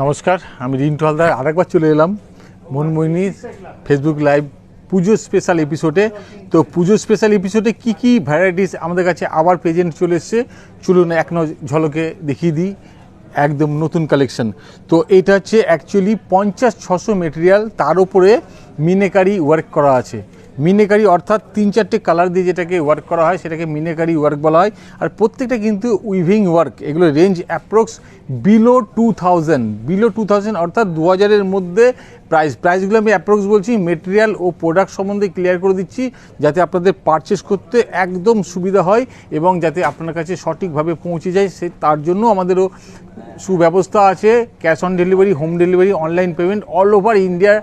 নমস্কার, আমি রিন্টু হালদার আরেকবার চলে এলাম মনমোহিনী ফেসবুক লাইভ পুজো স্পেশাল এপিসোডে। তো পুজো স্পেশাল এপিসোডে কি কি ভ্যারাইটিস আমাদের কাছে আবার প্রেজেন্ট চলে এসছে, চলুন এক ঝলকে দেখিয়ে দিই। একদম নতুন কালেকশন। তো এটা হচ্ছে অ্যাকচুয়ালি 50-600 মেটেরিয়াল, তার উপরে মিনেকারি ওয়ার্ক করা আছে। মিনেকারি অর্থাৎ 3-4টে কালার দিয়ে যেটাকে ওয়ার্ক করা হয় সেটাকে মিনেকারি ওয়ার্ক বলা হয়। আর প্রত্যেকটা কিন্তু উইভিং ওয়ার্ক। এগুলো রেঞ্জ অ্যাপ্রক্স বিলো 2000 অর্থাৎ 2000-এর মধ্যে প্রাইসগুলো আমি অ্যাপ্রক্স বলছি। মেটেরিয়াল ও প্রোডাক্ট সম্বন্ধে ক্লিয়ার করে দিচ্ছি যাতে আপনাদের পারচেস করতে একদম সুবিধা হয় এবং যাতে আপনার কাছে সঠিকভাবে পৌঁছে যায়, তার জন্য আমাদেরও সুব্যবস্থা আছে। Cash on delivery, home delivery, online payment all over India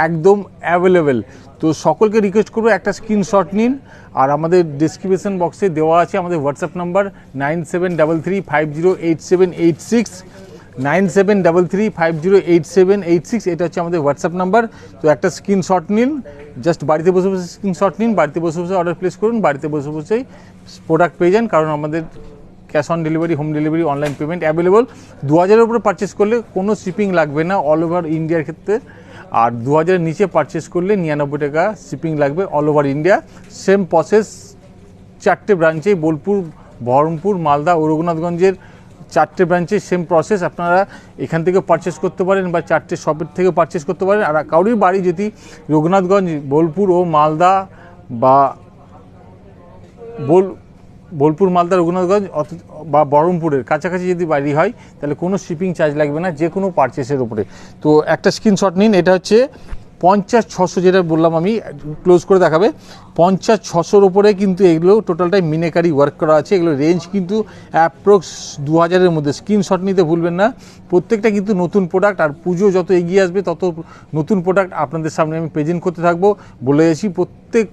একদম অ্যাভেলেবেল। তো সকলকে রিকোয়েস্ট করবো একটা স্ক্রিনশট নিন। আর আমাদের ডিসক্রিপশন বক্সে দেওয়া আছে আমাদের হোয়াটসঅ্যাপ নাম্বার 9733508786, 9733508786। এটা হচ্ছে আমাদের হোয়াটসঅ্যাপ নাম্বার। তো একটা স্ক্রিনশট নিন, জাস্ট বাড়িতে বসে বসে স্ক্রিনশট নিন, বাড়িতে বসে বসে অর্ডার প্লেস করুন, বাড়িতে বসে বসেই প্রোডাক্ট পেয়ে যান। কারণ আমাদের cash on delivery, home delivery, online payment available. 2000-এর উপরে পারচেস করলে কোনো শিপিং লাগবে না অল ওভার ইন্ডিয়ার ক্ষেত্রে। আর 2000-এর নিচে পারচেস করলে 99 টাকা শিপিং লাগবে all over India. Same process 4টে ব্রাঞ্চে, বোলপুর, বহরমপুর, মালদা ও রঘুনাথগঞ্জের 4টে ব্রাঞ্চে সেম প্রসেস। আপনারা এখান থেকে পারচেস করতে পারেন বা 4টে শপের থেকে পারচেস করতে পারেন। আর কারোর বাড়ি যদি রঘুনাথগঞ্জ, বোলপুর ও মালদা বা বোলপুর, মালদা, রঘুনাথগঞ্জ বা বহরমপুরের কাছাকাছি যদি বাড়ি হয় তাহলে কোনো শিপিং চার্জ লাগবে না যে কোনো পারচেসের উপরে। তো একটা স্ক্রিনশট নিন। এটা হচ্ছে 50-600, যেটা বললাম আমি, ক্লোজ করে দেখাবে। 50-600-র উপরে কিন্তু এগুলো টোটালটাই মিনেকারি ওয়ার্ক করা আছে। এগুলো রেঞ্জ কিন্তু অ্যাপ্রক্স 2000-এর মধ্যে। স্ক্রিনশট নিতে ভুলবেন না। প্রত্যেকটা কিন্তু নতুন প্রোডাক্ট। আর পুজো যত এগিয়ে আসবে তত নতুন প্রোডাক্ট আপনাদের সামনে আমি প্রেজেন্ট করতে থাকবো। বলে যাচ্ছি প্রত্যেক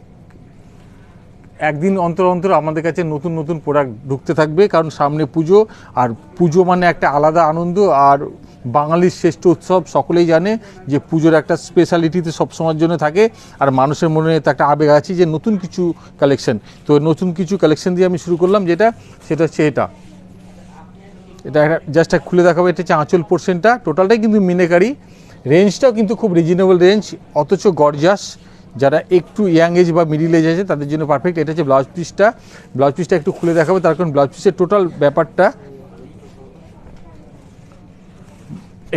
একদিন অন্তর অন্তর আমাদের কাছে নতুন নতুন প্রোডাক্ট ঢুকতে থাকবে, কারণ সামনে পুজো। আর পুজো মানে একটা আলাদা আনন্দ। আর বাঙালির শ্রেষ্ঠ উৎসব, সকলেই জানে যে পুজোর একটা স্পেশালিটিতে সবসময়ের জন্য থাকে। আর মানুষের মনে তো একটা আবেগ আছে যে নতুন কিছু কালেকশন। তো নতুন কিছু কালেকশন দিয়ে আমি শুরু করলাম, সেটা হচ্ছে এটা জাস্ট খুলে দেখাবো। এটা হচ্ছে আঁচল পোর্শনটা, টোটালটাই কিন্তু মিনেকারি। রেঞ্জটাও কিন্তু খুব রিজনেবল রেঞ্জ, অথচ গর্জাস। যারা একটু ইয়াং এজ বা মিডিল এজ আছে তাদের জন্য পারফেক্ট। এটা হচ্ছে ব্লাউজ পিসটা একটু খুলে দেখাবো, তার কারণ ব্লাউজ পিসের টোটাল ব্যাপারটা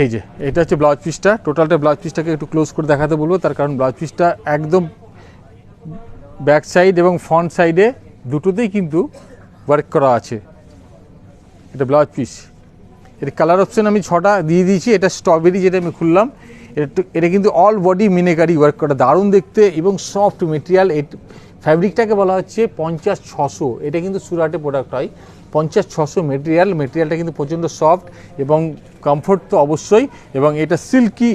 এই যে, এটা হচ্ছে ব্লাউজ পিসটা। টোটালটা ব্লাউজ পিসটাকে একটু ক্লোজ করে দেখাতে বলবো, তার কারণ ব্লাউজ পিসটা একদম ব্যাক সাইড এবং ফ্রন্ট সাইডে দুটোতেই কিন্তু ওয়ার্ক করা আছে। এটা ব্লাউজ পিস। এর কালার অপশন আমি 6টা দিয়ে দিয়েছি। এটা স্ট্রবেরি, যেটা আমি খুললাম, এটা কিন্তু অল বডি মিনেকারি ওয়ার্ক করা, দারুণ দেখতে এবং সফট মেটেরিয়াল। ফ্যাব্রিকটাকে বলা হচ্ছে 50-600। এটা কিন্তু সুরাটে প্রোডাক্ট হয়। 50-600 মেটেরিয়ালটা কিন্তু প্রচণ্ড সফট এবং কমফোর্ট তো অবশ্যই। এবং এটা সিল্কি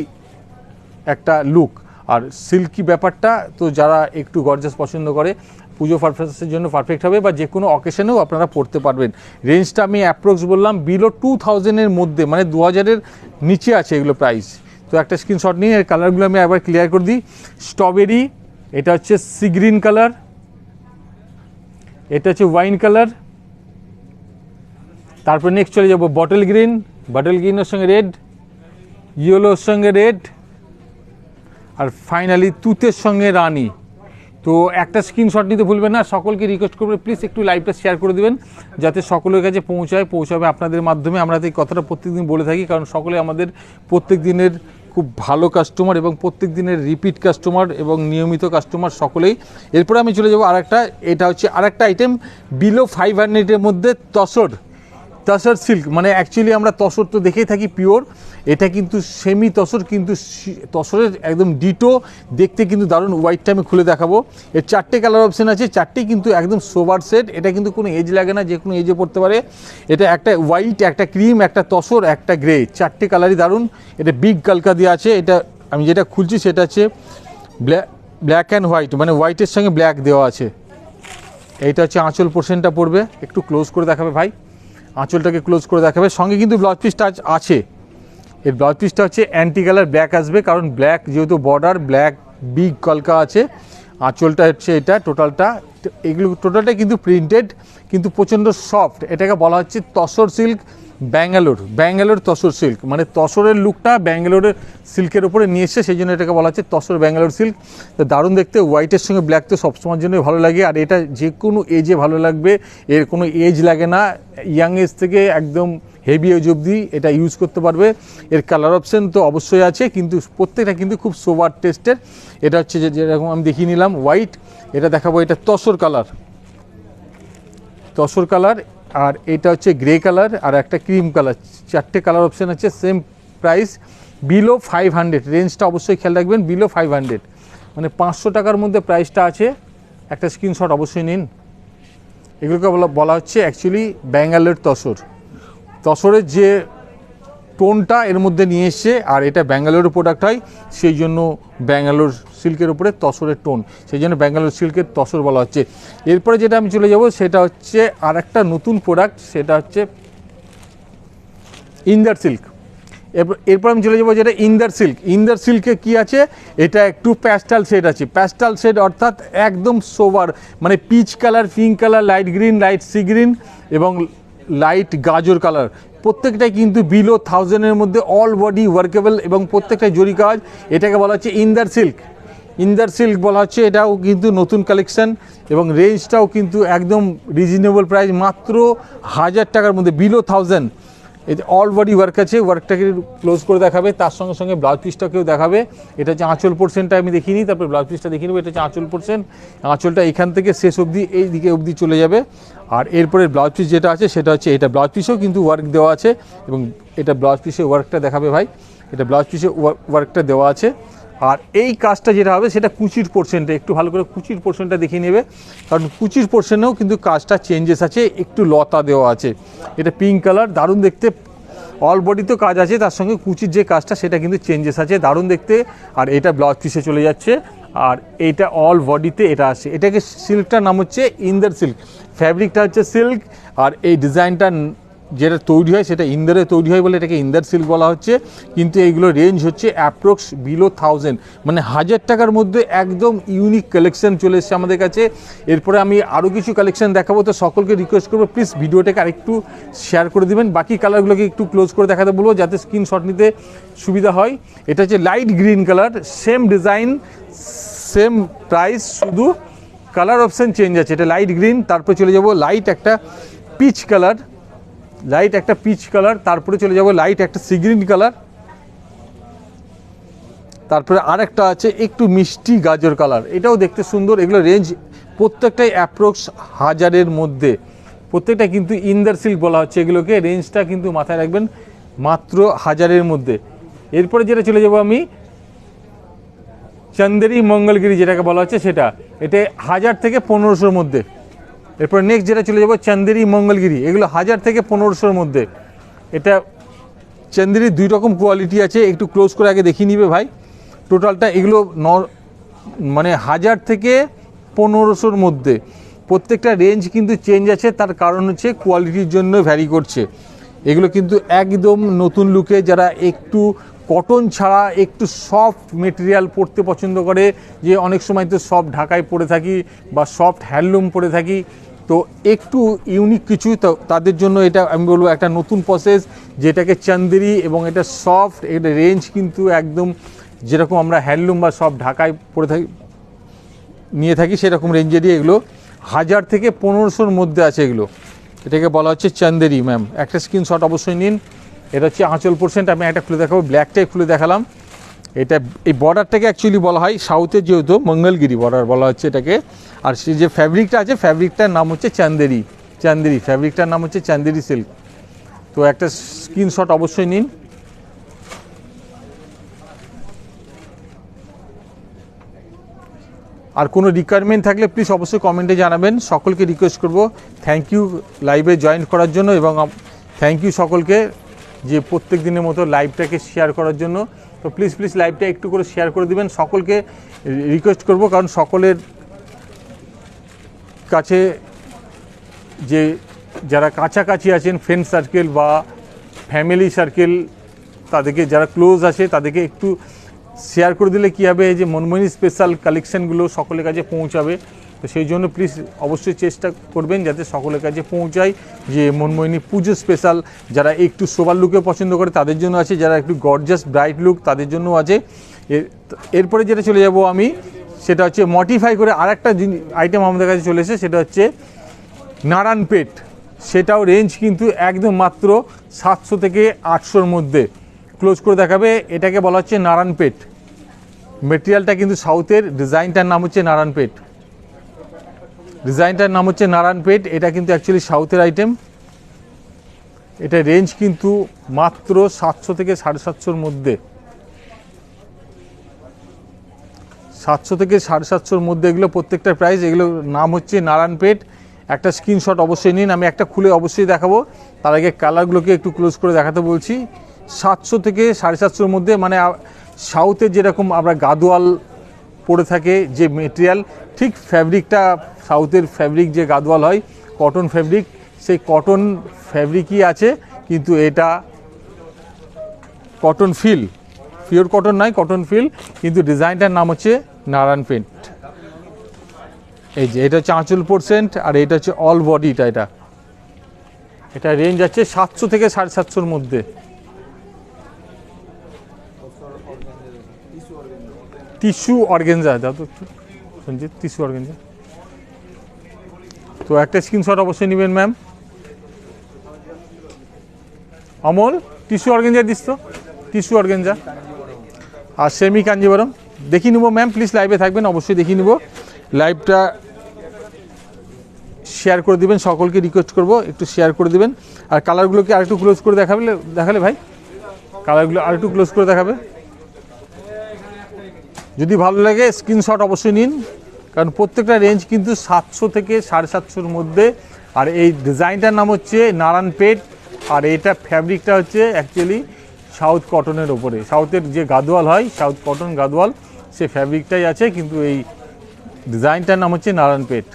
একটা লুক। আর সিল্কি ব্যাপারটা তো যারা একটু গর্জাস পছন্দ করে পুজো পারপাসের জন্য পারফেক্ট হবে, বা যে কোনো অকেশনেও আপনারা পড়তে পারবেন। রেঞ্জটা আমি অ্যাপ্রক্স বললাম বিলো 2000-এর মধ্যে, মানে 2000-এর নিচে আছে এগুলো প্রাইস। তো একটা স্ক্রিনশট নিয়ে এর কালারগুলো আমি একবার ক্লিয়ার করে দিই। স্ট্রবেরি, এটা হচ্ছে সি গ্রিন কালার, এটা হচ্ছে ওয়াইন কালার, তারপর নেক্সট চলে যাবো বটল গ্রিনের সঙ্গে রেড, ইয়েলোর সঙ্গে রেড, আর ফাইনালি তুতের সঙ্গে রানী। তো একটা স্ক্রিনশট নিতে ভুলবেন না। সকলকে রিকোয়েস্ট করবে প্লিজ একটু লাইভটা শেয়ার করে দেবেন যাতে সকলের কাছে পৌঁছাবে আপনাদের মাধ্যমে। আমরা তো এই কথাটা প্রত্যেকদিন বলে থাকি, কারণ সকলে আমাদের প্রত্যেক দিনের খুব ভালো কাস্টমার এবং প্রত্যেক দিনের রিপিট কাস্টমার এবং নিয়মিত কাস্টমার সকলেই। এরপরে আমি চলে যাবো আরেকটা। এটা হচ্ছে আরেকটা আইটেম বিলো 500-এর মধ্যে তসর সিল্ক, মানে অ্যাকচুয়ালি আমরা তসর তো দেখেই থাকি পিওর, এটা কিন্তু সেমি তসর, কিন্তু তসরের একদম ডিটো, দেখতে কিন্তু দারুণ। হোয়াইটটা আমি খুলে দেখাবো। এর 4টে কালার অপশন আছে, 4টেই কিন্তু একদম সোবার সেট। এটা কিন্তু কোনো এজ লাগে না, যে কোনো এজে পড়তে পারে। এটা একটা হোয়াইট, একটা ক্রিম, একটা তসর, একটা গ্রে, 4টে কালারই দারুণ। এটা বিগ কালকা দিয়ে আছে। এটা আমি যেটা খুলছি সেটা হচ্ছে ব্ল্যাক অ্যান্ড হোয়াইট, মানে হোয়াইটের সঙ্গে ব্ল্যাক দেওয়া আছে। এইটা হচ্ছে আঁচল পোর্শনটা পড়বে, একটু ক্লোজ করে দেখাবে ভাই, আঁচলটাকে ক্লোজ করে দেখাবে। সঙ্গে কিন্তু ব্লাউজ পিসটা আছে। এর ব্লাউজ পিসটা হচ্ছে অ্যান্টি কালার ব্ল্যাক আসবে, কারণ ব্ল্যাক যেহেতু বর্ডার, ব্ল্যাক বিগ কলকা আছে। আঁচলটা হচ্ছে এটা টোটালটা, এগুলো টোটালটাই কিন্তু প্রিন্টেড, কিন্তু প্রচণ্ড সফট। এটাকে বলা হচ্ছে তসর সিল্ক ব্যাঙ্গালোর তসর সিল্ক, মানে তসরের লুকটা ব্যাঙ্গালোরের সিল্কের উপরে নিয়ে এসছে, সেই জন্য এটাকে বলা হচ্ছে তসর ব্যাঙ্গালোর সিল্ক। তো দারুণ দেখতে, হোয়াইটের সঙ্গে ব্ল্যাক তো সবসময়ের জন্যই ভালো লাগে, আর এটা যে কোনো এজে ভালো লাগবে, এর কোনো এজ লাগে না। ইয়াং এজ থেকে একদম হেভি এজ অবধি এটা ইউজ করতে পারবে। এর কালার অপশন তো অবশ্যই আছে, কিন্তু প্রত্যেকটা কিন্তু খুব সোবার টেস্টের। এটা হচ্ছে যেরকম আমি দেখিয়ে নিলাম হোয়াইট, এটা দেখাবো এটা তসর কালার, আর এটা হচ্ছে গ্রে কালার, আর একটা ক্রিম কালার। 4টে কালার অপশান আছে, সেম প্রাইস, বিলো 500। রেঞ্জটা অবশ্যই খেয়াল রাখবেন, বিলো 500, মানে 500 টাকার মধ্যে প্রাইসটা আছে। একটা স্ক্রিনশট অবশ্যই নিন। এগুলোকে বলা হচ্ছে অ্যাকচুয়ালি ব্যাঙ্গালোর তসরের যে টোনটা এর মধ্যে নিয়ে এসছে, আর এটা ব্যাঙ্গালোরের প্রোডাক্ট হয়, সেই জন্য ব্যাঙ্গালোর সিল্কের উপরে তসরের টোন, সেই জন্য ব্যাঙ্গালোর সিল্কের তসর বলা হচ্ছে। এরপরে যেটা আমি চলে যাব সেটা হচ্ছে আর একটা নতুন প্রোডাক্ট, সেটা হচ্ছে ইন্দার সিল্ক। এরপর আমি চলে যাবো যেটা ইন্দার সিল্কে কী আছে, এটা একটু প্যাস্টাল শেড আছে। প্যাস্টাল শেড অর্থাৎ একদম সোবার, মানে peach colour, pink colour, light green, light sea green এবং লাইট গাজর কালার। প্রত্যেকটাই কিন্তু বিলো 1000-এর মধ্যে, অল বডি ওয়ার্কেবল এবং প্রত্যেকটাই জরি কাজ। এটাকে বলা হচ্ছে ইন্দার সিল্ক বলা হচ্ছে। এটাও কিন্তু নতুন কালেকশন এবং রেঞ্জটাও কিন্তু একদম রিজনেবল প্রাইস, মাত্র 1000 টাকার মধ্যে, বিলো 1000। এতে অল বডি ওয়ার্ক আছে, ওয়ার্কটাকে ক্লোজ করে দেখাবে, তার সঙ্গে সঙ্গে ব্লাউজ পিসটাকেও দেখাবে। এটা হচ্ছে আঁচল পোর্শনটা আমি দেখিনি, তারপরে ব্লাউজ পিসটা দেখিয়ে নেবো। এটা হচ্ছে আঁচল পোর্শন, আঁচলটা এখান থেকে শেষ অবধি এই দিকে অবধি চলে যাবে। আর এরপরে ব্লাউজ পিস যেটা আছে সেটা হচ্ছে এটা, ব্লাউজ পিসেও কিন্তু ওয়ার্ক দেওয়া আছে, এবং এটা ব্লাউজ পিসে ওয়ার্কটা দেখাবে ভাই, এটা ব্লাউজ পিসে ওয়ার্কটা দেওয়া আছে। আর এই কাজটা যেটা হবে সেটা কুচির পোর্শনটা, একটু ভালো করে কুচির পোর্শনটা দেখিয়ে নেবে, কারণ কুচির পোর্শনেও কিন্তু কাজটা চেঞ্জেস আছে, একটু লতা দেওয়া আছে। এটা পিঙ্ক কালার, দারুণ দেখতে। অল বডিতেও কাজ আছে, তার সঙ্গে কুচির যে কাজটা সেটা কিন্তু চেঞ্জেস আছে, দারুণ দেখতে। আর এটা ব্লাউজ পিসে চলে যাচ্ছে, আর এইটা অল বডিতে এটা আসে। এটাকে সিল্কটার নাম হচ্ছে ইন্দার সিল্ক, ফ্যাব্রিকটা হচ্ছে সিল্ক, আর এই ডিজাইনটা যেটা তৈরি হয় সেটা ইন্দারে তৈরি হয় বলে এটাকে ইন্দার সিল্ক বলা হচ্ছে। কিন্তু এইগুলো রেঞ্জ হচ্ছে অ্যাপ্রক্স বিলো 1000, মানে 1000 টাকার মধ্যে একদম ইউনিক কালেকশন চলে এসছে আমাদের কাছে। এরপরে আমি আরও কিছু কালেকশন দেখাবো, তো সকলকে রিকোয়েস্ট করবো প্লিজ ভিডিওটাকে আরেকটু শেয়ার করে দেবেন, বাকি কালারগুলোকে একটু ক্লোজ করে দেখাতে বলবো যাতে স্ক্রিনশট নিতে সুবিধা হয়। এটা হচ্ছে light green colour, same design same price, শুধু কালার অপশান চেঞ্জ আছে। এটা লাইট গ্রিন, তারপরে চলে যাব লাইট একটা পিচ কালার, তারপরে চলে যাব লাইট একটা সি গ্রিন কালার, তারপরে আরেকটা আছে একটু মিষ্টি গাজর কালার, এটাও দেখতে সুন্দর। এগুলো রেঞ্জ প্রত্যেকটাই অ্যাপ্রক্স 1000-এর মধ্যে, প্রত্যেকটা কিন্তু ইন্দার সিল্ক বলা হচ্ছে এগুলোকে। রেঞ্জটা কিন্তু মাথায় রাখবেন, মাত্র 1000-এর মধ্যে। এরপরে যেটা চলে যাব আমি চন্দেরি মঙ্গলগিরি যেটাকে বলা হচ্ছে সেটা, এটা 1000 থেকে 1500-এর মধ্যে। এরপর নেক্সট যেটা চলে যাবো চন্দেরি মঙ্গলগিরি, এগুলো 1000 থেকে 1500-এর মধ্যে। এটা চন্দেরির 2 রকম কোয়ালিটি আছে, একটু ক্লোজ করে আগে দেখিয়ে নিবে ভাই। টোটালটা এগুলো মানে 1000 থেকে 1500-এর মধ্যে, প্রত্যেকটা রেঞ্জ কিন্তু চেঞ্জ আছে, তার কারণ হচ্ছে কোয়ালিটির জন্য ভ্যারি করছে। এগুলো কিন্তু একদম নতুন লুকে, যারা একটু কটন ছাড়া একটু সফট মেটেরিয়াল পরতে পছন্দ করে, যে অনেক সময় তো সফট ঢাকায় পরে থাকি বা সফট হ্যান্ডলুম পরে থাকি, তো একটু ইউনিক কিছু, তো তাদের জন্য এটা আমি বলবো একটা নতুন প্রসেস, যেটাকে চন্দেরি, এবং এটা সফট, এটা রেঞ্জ কিন্তু একদম যেরকম আমরা হ্যান্ডলুম বা সফট ঢাকায় পরে থাকি নিয়ে থাকি সেরকম রেঞ্জেরই এগুলো। 1000 থেকে 1500-এর মধ্যে আছে এগুলো। এটাকে বলা হচ্ছে চন্দেরি ম্যাম, একটা স্ক্রিনশট অবশ্যই নিন। এটা হচ্ছে আঁচল পোর্শনটা, আমি একটা খুলে দেখাবো, ব্ল্যাকটাই খুলে দেখালাম। এটা এই বর্ডারটাকে অ্যাকচুয়ালি বলা হয় সাউথের যেহেতু মঙ্গলগিরি বর্ডার বলা হচ্ছে এটাকে। আর সে যে ফ্যাব্রিকটা আছে, ফ্যাব্রিকটার নাম হচ্ছে চন্দেরি, ফ্যাব্রিকটার নাম হচ্ছে চন্দেরি সিল্ক। তো একটা স্ক্রিনশট অবশ্যই নিন। আর কোনো রিকোয়ারমেন্ট থাকলে প্লিজ অবশ্যই কমেন্টে জানাবেন। সকলকে রিকোয়েস্ট করব, থ্যাংক ইউ লাইভে জয়েন করার জন্য, এবং থ্যাংক ইউ সকলকে যে প্রত্যেক দিনের মতো লাইভটাকে শেয়ার করার জন্য। তো প্লিজ লাইভটা একটু করে শেয়ার করে দিবেন, সকলকে রিকোয়েস্ট করব, কারণ সকলের কাছে যে যারা কাছাকাছি আছেন, ফ্রেন্ড সার্কেল বা ফ্যামিলি সার্কেল, তাদেরকে যারা ক্লোজ আছে তাদেরকে একটু শেয়ার করে দিলে কী হবে, এই যে মনমোহিনী স্পেশাল কালেকশানগুলো সকলের কাছে পৌঁছাবে। তো সেই জন্য প্লিজ অবশ্যই চেষ্টা করবেন যাতে সকলের কাছে পৌঁছায় যে মনমোহিনী পুজো স্পেশাল। যারা একটু সোবার লুকে পছন্দ করে তাদের জন্য আছে, যারা একটু গর্জাস ব্রাইট লুক তাদের জন্য আছে। এরপরে যেটা চলে যাব আমি, সেটা হচ্ছে মডিফাই করে আর একটা আইটেম আমাদের কাছে চলে এসে, সেটা হচ্ছে নারায়ণপেট। সেটাও রেঞ্জ কিন্তু একদম মাত্র 700 থেকে 800-র মধ্যে ক্লোজ করে দেখাবে। এটাকে বলা হচ্ছে নারায়ণপেট। মেটেরিয়ালটা কিন্তু সাউথের, ডিজাইনটার নাম হচ্ছে নারায়ণপেট। এটা কিন্তু অ্যাকচুয়ালি সাউথের আইটেম। এটা রেঞ্জ কিন্তু মাত্র 700 থেকে 750-র মধ্যে, 700 থেকে 750-র মধ্যে এগুলো প্রত্যেকটার প্রাইস। এগুলো নাম হচ্ছে নারায়ণপেট। একটা স্ক্রিনশট অবশ্যই নিন, আমি একটা খুলে অবশ্যই দেখাবো। তার আগে কালারগুলোকে একটু ক্লোজ করে দেখাতে বলছি। 700 থেকে 750-র মধ্যে, মানে সাউথের যেরকম আমরা গাদোয়াল পরে থাকে যে মেটেরিয়াল, ঠিক ফ্যাব্রিকটা সাউথের ফ্যাব্রিক যে গাদোয়াল হয় কটন ফ্যাব্রিক, সেই কটন ফ্যাব্রিকই আছে, কিন্তু এটা কটন ফিল, পিওর কটন নয়, কটন ফিল। কিন্তু ডিজাইনটার নাম হচ্ছে নারায়ণপেট। এই যে এটা হচ্ছে আঁচল পোর্শন, আর এটা হচ্ছে অল বডিটা। এটা রেঞ্জ আছে 700 থেকে 750-র মধ্যে। টিস্যু অর্গানজা দাও তো একটু সঞ্জিত, টিস্যু অর্গানজা। তো একটা স্ক্রিনশট অবশ্যই নেবেন ma'am. Amal, tissue organza this তো, টিস্যু অর্গানজা আর সেমি কাঞ্জিবরম দেখিয়ে নেবো ম্যাম। প্লিজ লাইভে থাকবেন, অবশ্যই দেখিয়ে নেবো। লাইভটা শেয়ার করে দিবেন, সকলকে রিকোয়েস্ট করব একটু শেয়ার করে দিবেন। আর কালারগুলোকে আরেকটু ক্লোজ করে দেখালে ভাই, কালারগুলো আরেকটু ক্লোজ করে দেখাবে। যদি ভালো লাগে স্ক্রিনশট অবশ্যই নিন, কারণ প্রত্যেকটা রেঞ্জ কিন্তু 700 থেকে 750-র মধ্যে। আর এই ডিজাইনটার নাম হচ্ছে নারায়ণপেট, আর এটা ফ্যাব্রিকটা হচ্ছে অ্যাকচুয়ালি সাউথ কটনের ওপরে। সাউথের যে গাদোয়াল হয়, সাউথ কটন গাদোয়াল, সে ফ্যাব্রিকটাই আছে, কিন্তু এই ডিজাইনটার নাম হচ্ছে নারায়ণপেট।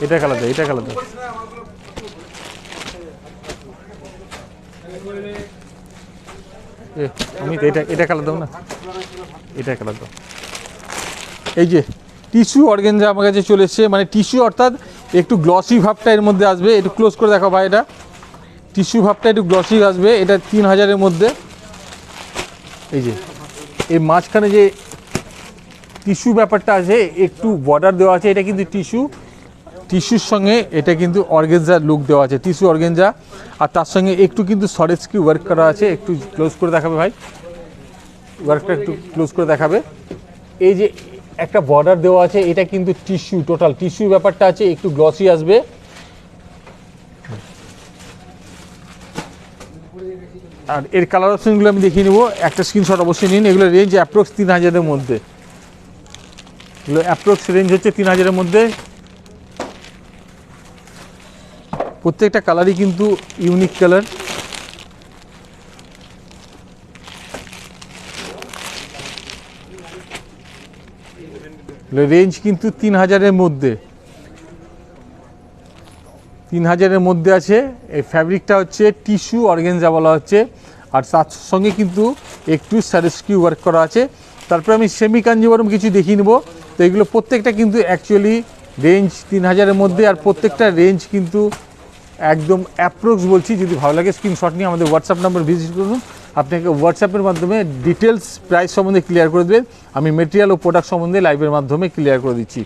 এটা কালার দাও, এটা কালার দাও। আমি তো এটা কালার দাও না, এটা কালার দাও। এই যে টিস্যু অর্গানজা আমার কাছে চলে এসছে, মানে টিস্যু অর্থাৎ একটু গ্লসি ভাবটা এর মধ্যে আসবে। একটু ক্লোজ করে দেখো ভাই, এটা টিস্যু ভাবটা একটু গ্লসি আসবে। এটা 3000-এর মধ্যে। এই যে এই মাঝখানে যে টিস্যু ব্যাপারটা আছে, একটু বর্ডার দেওয়া আছে, এটা কিন্তু টিস্যুর সঙ্গে এটা কিন্তু অর্গানজার লুক দেওয়া আছে, টিস্যু অর্গানজা। আর তার সঙ্গে একটু কিন্তু সরেজকি ওয়ার্ক করা আছে। একটু ক্লোজ করে দেখাবে ভাই, ওয়ার্কটা একটু ক্লোজ করে দেখাবে। এই যে একটা বর্ডার দেওয়া আছে, এটা কিন্তু টিস্যু, টোটাল টিস্যু ব্যাপারটা আছে, একটু গ্লসি আসবে। আর এর কালার অপশনগুলো আমি দেখিয়ে নেবো, একটা স্ক্রিনশট অবশ্যই নিন। এগুলো রেঞ্জ অ্যাপ্রক্স 3000-এর মধ্যে। এগুলো অ্যাপ্রক্স রেঞ্জ হচ্ছে 3000-এর মধ্যে। প্রত্যেকটা কালারই কিন্তু ইউনিক কালার। রেঞ্জ কিন্তু 3000-এর মধ্যে, 3000-এর মধ্যে আছে। এই ফ্যাব্রিকটা হচ্ছে টিস্যু অর্গানজা বলা হচ্ছে, আর তার সঙ্গে কিন্তু একটু সারেস্কি ওয়ার্ক করা আছে। তারপরে আমি সেমি কাঞ্জিবরম কিছু দেখিয়ে নেবো। তো এগুলো প্রত্যেকটা কিন্তু অ্যাকচুয়ালি রেঞ্জ 3000-এর মধ্যে, আর প্রত্যেকটা রেঞ্জ কিন্তু একদম অ্যাপ্রক্স বলছি। যদি ভালো লাগে স্ক্রিনশট নিয়ে আমাদের হোয়াটসঅ্যাপ নাম্বার ভিজিট করুন, আপনাকে হোয়াটসঅ্যাপের মাধ্যমে ডিটেলস প্রাইস সম্বন্ধে ক্লিয়ার করে দেবেন। আমি মেটেরিয়াল ও প্রোডাক্ট সম্বন্ধে লাইভের মাধ্যমে ক্লিয়ার করে দিচ্ছি।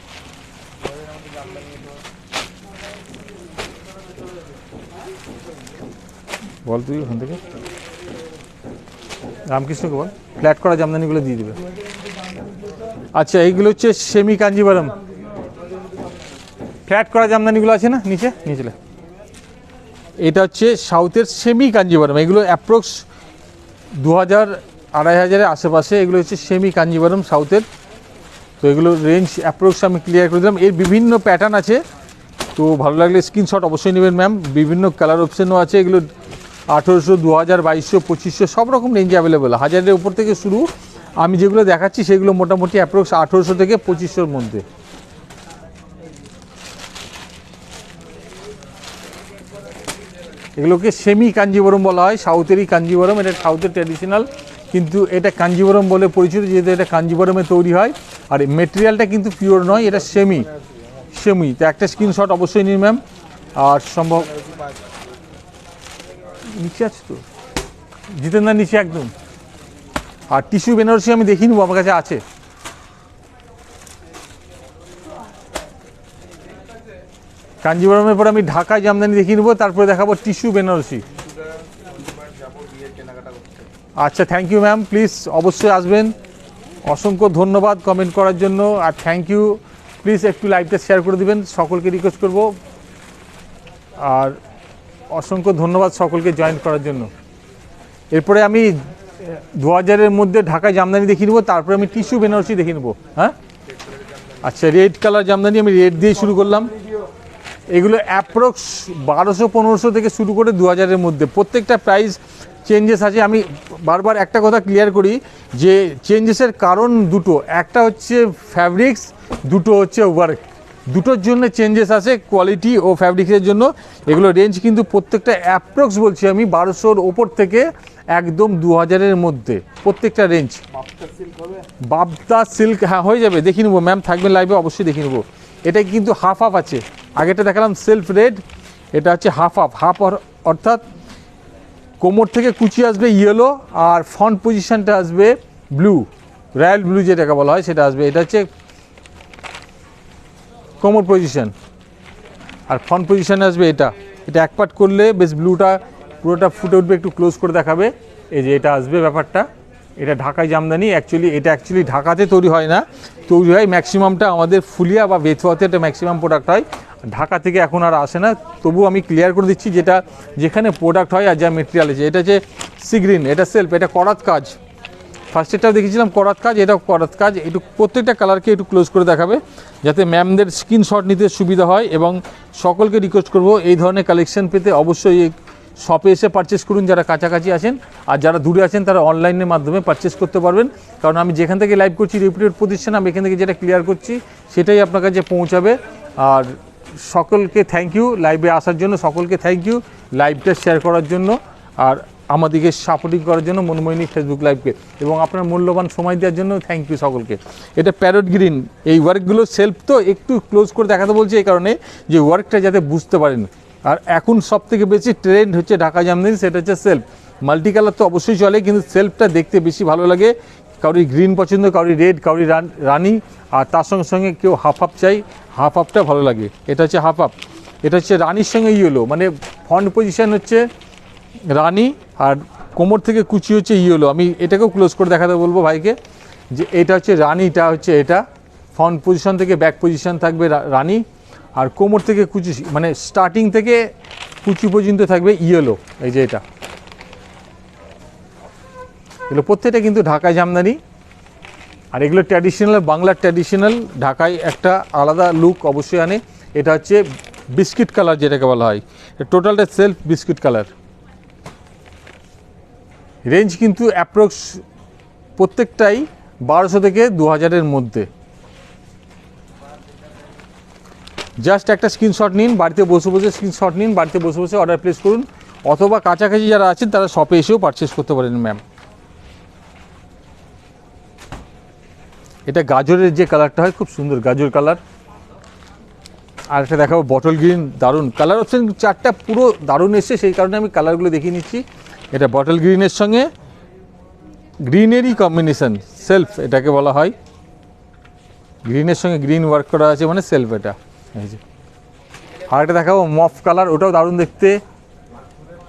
বল তুই ওখান থেকে রামকৃষ্ণকে বল ফ্ল্যাট করা জামদানিগুলো দিয়ে দেবে। আচ্ছা, এইগুলো হচ্ছে সেমি কাঞ্জিভারম ফ্ল্যাট করা জামদানিগুলো আছে না নিচে নিচে, এটা হচ্ছে সাউথের সেমি কাঞ্জিভারম। এগুলো অ্যাপ্রক্স 2000-2500 আশেপাশে। এগুলো হচ্ছে সেমি কাঞ্জিভারম সাউথের। তো এগুলো রেঞ্জ অ্যাপ্রক্স আমি ক্লিয়ার করে দিলাম। এর বিভিন্ন প্যাটার্ন আছে, তো ভালো লাগলে স্ক্রিনশট অবশ্যই নেবেন ম্যাম। বিভিন্ন কালার অপশানও আছে। এগুলো 1800, 2000, 2200, 2500 সব রকম রেঞ্জে অ্যাভেলেবেল। 1000-এর উপর থেকে শুরু। আমি যেগুলো দেখাচ্ছি সেগুলো মোটামুটি অ্যাপ্রক্স 1800 থেকে 2500-র মধ্যে। এগুলোকে সেমি কাঞ্জিভারম বলা হয়, সাউথেরই কাঞ্জিভারম। এটা সাউথের ট্র্যাডিশনাল, কিন্তু এটা কাঞ্জিভারম বলে পরিচিত যেহেতু এটা কাঞ্জিভারমে তৈরি হয়। আর মেটেরিয়ালটা কিন্তু পিওর নয়, এটা সেমি। তো একটা স্ক্রিনশট অবশ্যই নিন ম্যাম। আর সম্ভব নিচে আছে তো জিতেন্দার নিচে একদম। আর টিস্যু বেনারসি আমি দেখিয়ে নেবো, আমার কাছে আছে। কাঞ্জিভারমের পর আমি ঢাকায় জামদানি দেখিয়ে নেবো, তারপরে দেখাবো টিস্যু বেনারসি। আচ্ছা, থ্যাংক ইউ ম্যাম, প্লিজ অবশ্যই আসবেন। অসংখ্য ধন্যবাদ কমেন্ট করার জন্য, আর থ্যাংক ইউ। প্লিজ একটু লাইভটা শেয়ার করে দিবেন, সকলকে রিকোয়েস্ট করব। আর অসংখ্য ধন্যবাদ সকলকে জয়েন করার জন্য। এরপরে আমি 2000-এর মধ্যে ঢাকায় জামদানি দেখিয়ে নেবো, তারপরে আমি টিস্যু বেনারসি দেখিয়ে নেবো। হ্যাঁ, আচ্ছা, রেড কালার জামদানি আমি রেড দিয়ে শুরু করলাম। এগুলো অ্যাপ্রক্স 1200-1500 থেকে শুরু করে 2000-এর মধ্যে। প্রত্যেকটা প্রাইস চেঞ্জেস আছে। আমি বারবার একটা কথা ক্লিয়ার করি যে চেঞ্জেসের কারণ দুটো, একটা হচ্ছে ফ্যাব্রিক্স, দুটো হচ্ছে ওয়ার্ক। দুটোর জন্য চেঞ্জেস আছে, কোয়ালিটি ও ফ্যাব্রিক্সের জন্য। এগুলো রেঞ্জ কিন্তু প্রত্যেকটা অ্যাপ্রক্স বলছি আমি 1200-র ওপর থেকে একদম 2000-এর মধ্যে প্রত্যেকটা রেঞ্জ। বাবদা সিল্ক, হ্যাঁ হয়ে যাবে, দেখিয়ে নেবো ম্যাম, থাকবেন লাইভে অবশ্যই দেখিয়ে নেবো। এটা কিন্তু হাফ হাফ আছে। আগেটা দেখালাম সেলফ রেড, এটা হচ্ছে হাফ হাফ। হাফ অর্থাৎ কোমর থেকে কুচি আসবে ইয়েলো, আর ফ্রন্ট পজিশনটা আসবে ব্লু, রয়্যাল ব্লু যেটাকে বলা হয় সেটা আসবে। এটা হচ্ছে কোমর পজিশন, আর ফ্রন্ট পজিশনে আসবে এটা। এটা এক পার্ট করলে বেশ ব্লুটা পুরোটা ফুটে উঠবে, একটু ক্লোজ করে দেখাবে। এই যে এটা আসবে ব্যাপারটা। এটা ঢাকায় জামদানি। এটা অ্যাকচুয়ালি ঢাকাতে তৈরি হয় না, তৈরি হয় ম্যাক্সিমামটা আমাদের ফুলিয়া বা বেথুয়াতে এটা ম্যাক্সিমাম প্রোডাক্ট হয়। ঢাকা থেকে এখন আর আসে না। তবু আমি ক্লিয়ার করে দিচ্ছি যেটা যেখানে প্রোডাক্ট হয় আর যা মেটেরিয়াল আছে। এটা যে সিগ্রিন, এটা সেলফ, এটা করাত কাজ। ফার্স্টেরটাও দেখেছিলাম করাত কাজ, এটাও করাত কাজ। একটু প্রত্যেকটা কালারকে একটু ক্লোজ করে দেখাবে যাতে ম্যামদের স্ক্রিনশট নিতে সুবিধা হয়। এবং সকলকে রিকোয়েস্ট করব এই ধরনের কালেকশন পেতে অবশ্যই শপে এসে পারচেস করুন যারা কাছাকাছি আছেন, আর যারা দূরে আছেন তারা অনলাইনের মাধ্যমে পারচেস করতে পারবেন। কারণ আমি যেখান থেকে লাইভ করছি রেপুটেড প্রতিষ্ঠান, আমি এখান থেকে যেটা ক্লিয়ার করছি সেটাই আপনার কাছে পৌঁছাবে। আর সকলকে থ্যাংক ইউ লাইভে আসার জন্য, সকলকে থ্যাংক ইউ লাইভটা শেয়ার করার জন্য, আর আমাদেরকে সাপোর্টিং করার জন্য মনমোহিনী ফেসবুক লাইভকে, এবং আপনার মূল্যবান সময় দেওয়ার জন্য থ্যাংক ইউ সকলকে। এটা প্যারট গ্রিন, এই ওয়ার্কগুলো সেলফ তো একটু ক্লোজ করে দেখাতে বলছি এই কারণে যে ওয়ার্কটা যাতে বুঝতে পারেন। আর এখন সবথেকে বেশি ট্রেন্ড হচ্ছে ঢাকা জামদানি, সেটা হচ্ছে সেলফ। মাল্টি কালার তো অবশ্যই চলে, কিন্তু সেলফটা দেখতে বেশি ভালো লাগে। কাউরি গ্রিন পছন্দ, কাউরি রেড, কাউরি রানি, আর তার সঙ্গে সঙ্গে কেউ হাফ হাফ চাই, হাফ হাফটা ভালো লাগে। এটা হচ্ছে হাফ হাফ। এটা হচ্ছে রানির সঙ্গে ইয়েলো, মানে ফ্রন্ট পজিশন হচ্ছে রানি আর কোমর থেকে কুচি হচ্ছে ইয়েলো। আমি এটাকেও ক্লোজ করে দেখাতে বলবো ভাইকে যে এটা হচ্ছে রানিটা, হচ্ছে এটা ফ্রন্ট পজিশন থেকে ব্যাক পজিশন থাকবে রানি, আর কোমর থেকে কুচি মানে স্টার্টিং থেকে কুচি পর্যন্ত থাকবে ইয়েলো। এই যে এটা, এগুলো প্রত্যেকটা কিন্তু ঢাকায় জামদানি। আর এগুলো ট্র্যাডিশনাল, বাংলার ট্র্যাডিশনাল, ঢাকায় একটা আলাদা লুক অবশ্যই আনে। এটা হচ্ছে বিস্কিট কালার যেটাকে বলা হয়, টোটালটা সেলফ বিস্কিট কালার। রেঞ্জ কিন্তু অ্যাপ্রক্স প্রত্যেকটাই 1200 থেকে 2000-এর মধ্যে। জাস্ট একটা স্ক্রিনশট নিন, বাড়িতে বসে বসে স্ক্রিনশট নিন, বাড়িতে বসে বসে অর্ডার প্লেস করুন, অথবা কাছাকাছি যারা আছেন তারা শপে এসেও পারচেস করতে পারেন ম্যাম। এটা গাজরের যে কালারটা হয় খুব সুন্দর, গাজর কালার। আর একটা দেখাবো বটল গ্রিন, দারুণ কালার অপশন, চারটা পুরো দারুণ এসছে, সেই কারণে আমি কালারগুলো দেখিয়ে নিচ্ছি। এটা বটল গ্রিনের সঙ্গে গ্রিনেরই কম্বিনেশন, সেলফ এটাকে বলা হয়। গ্রিনের সঙ্গে গ্রিন ওয়ার্ক করা আছে মানে সেলফ এটা। এই যে আর একটা দেখাবো মফ কালার, ওটাও দারুণ দেখতে।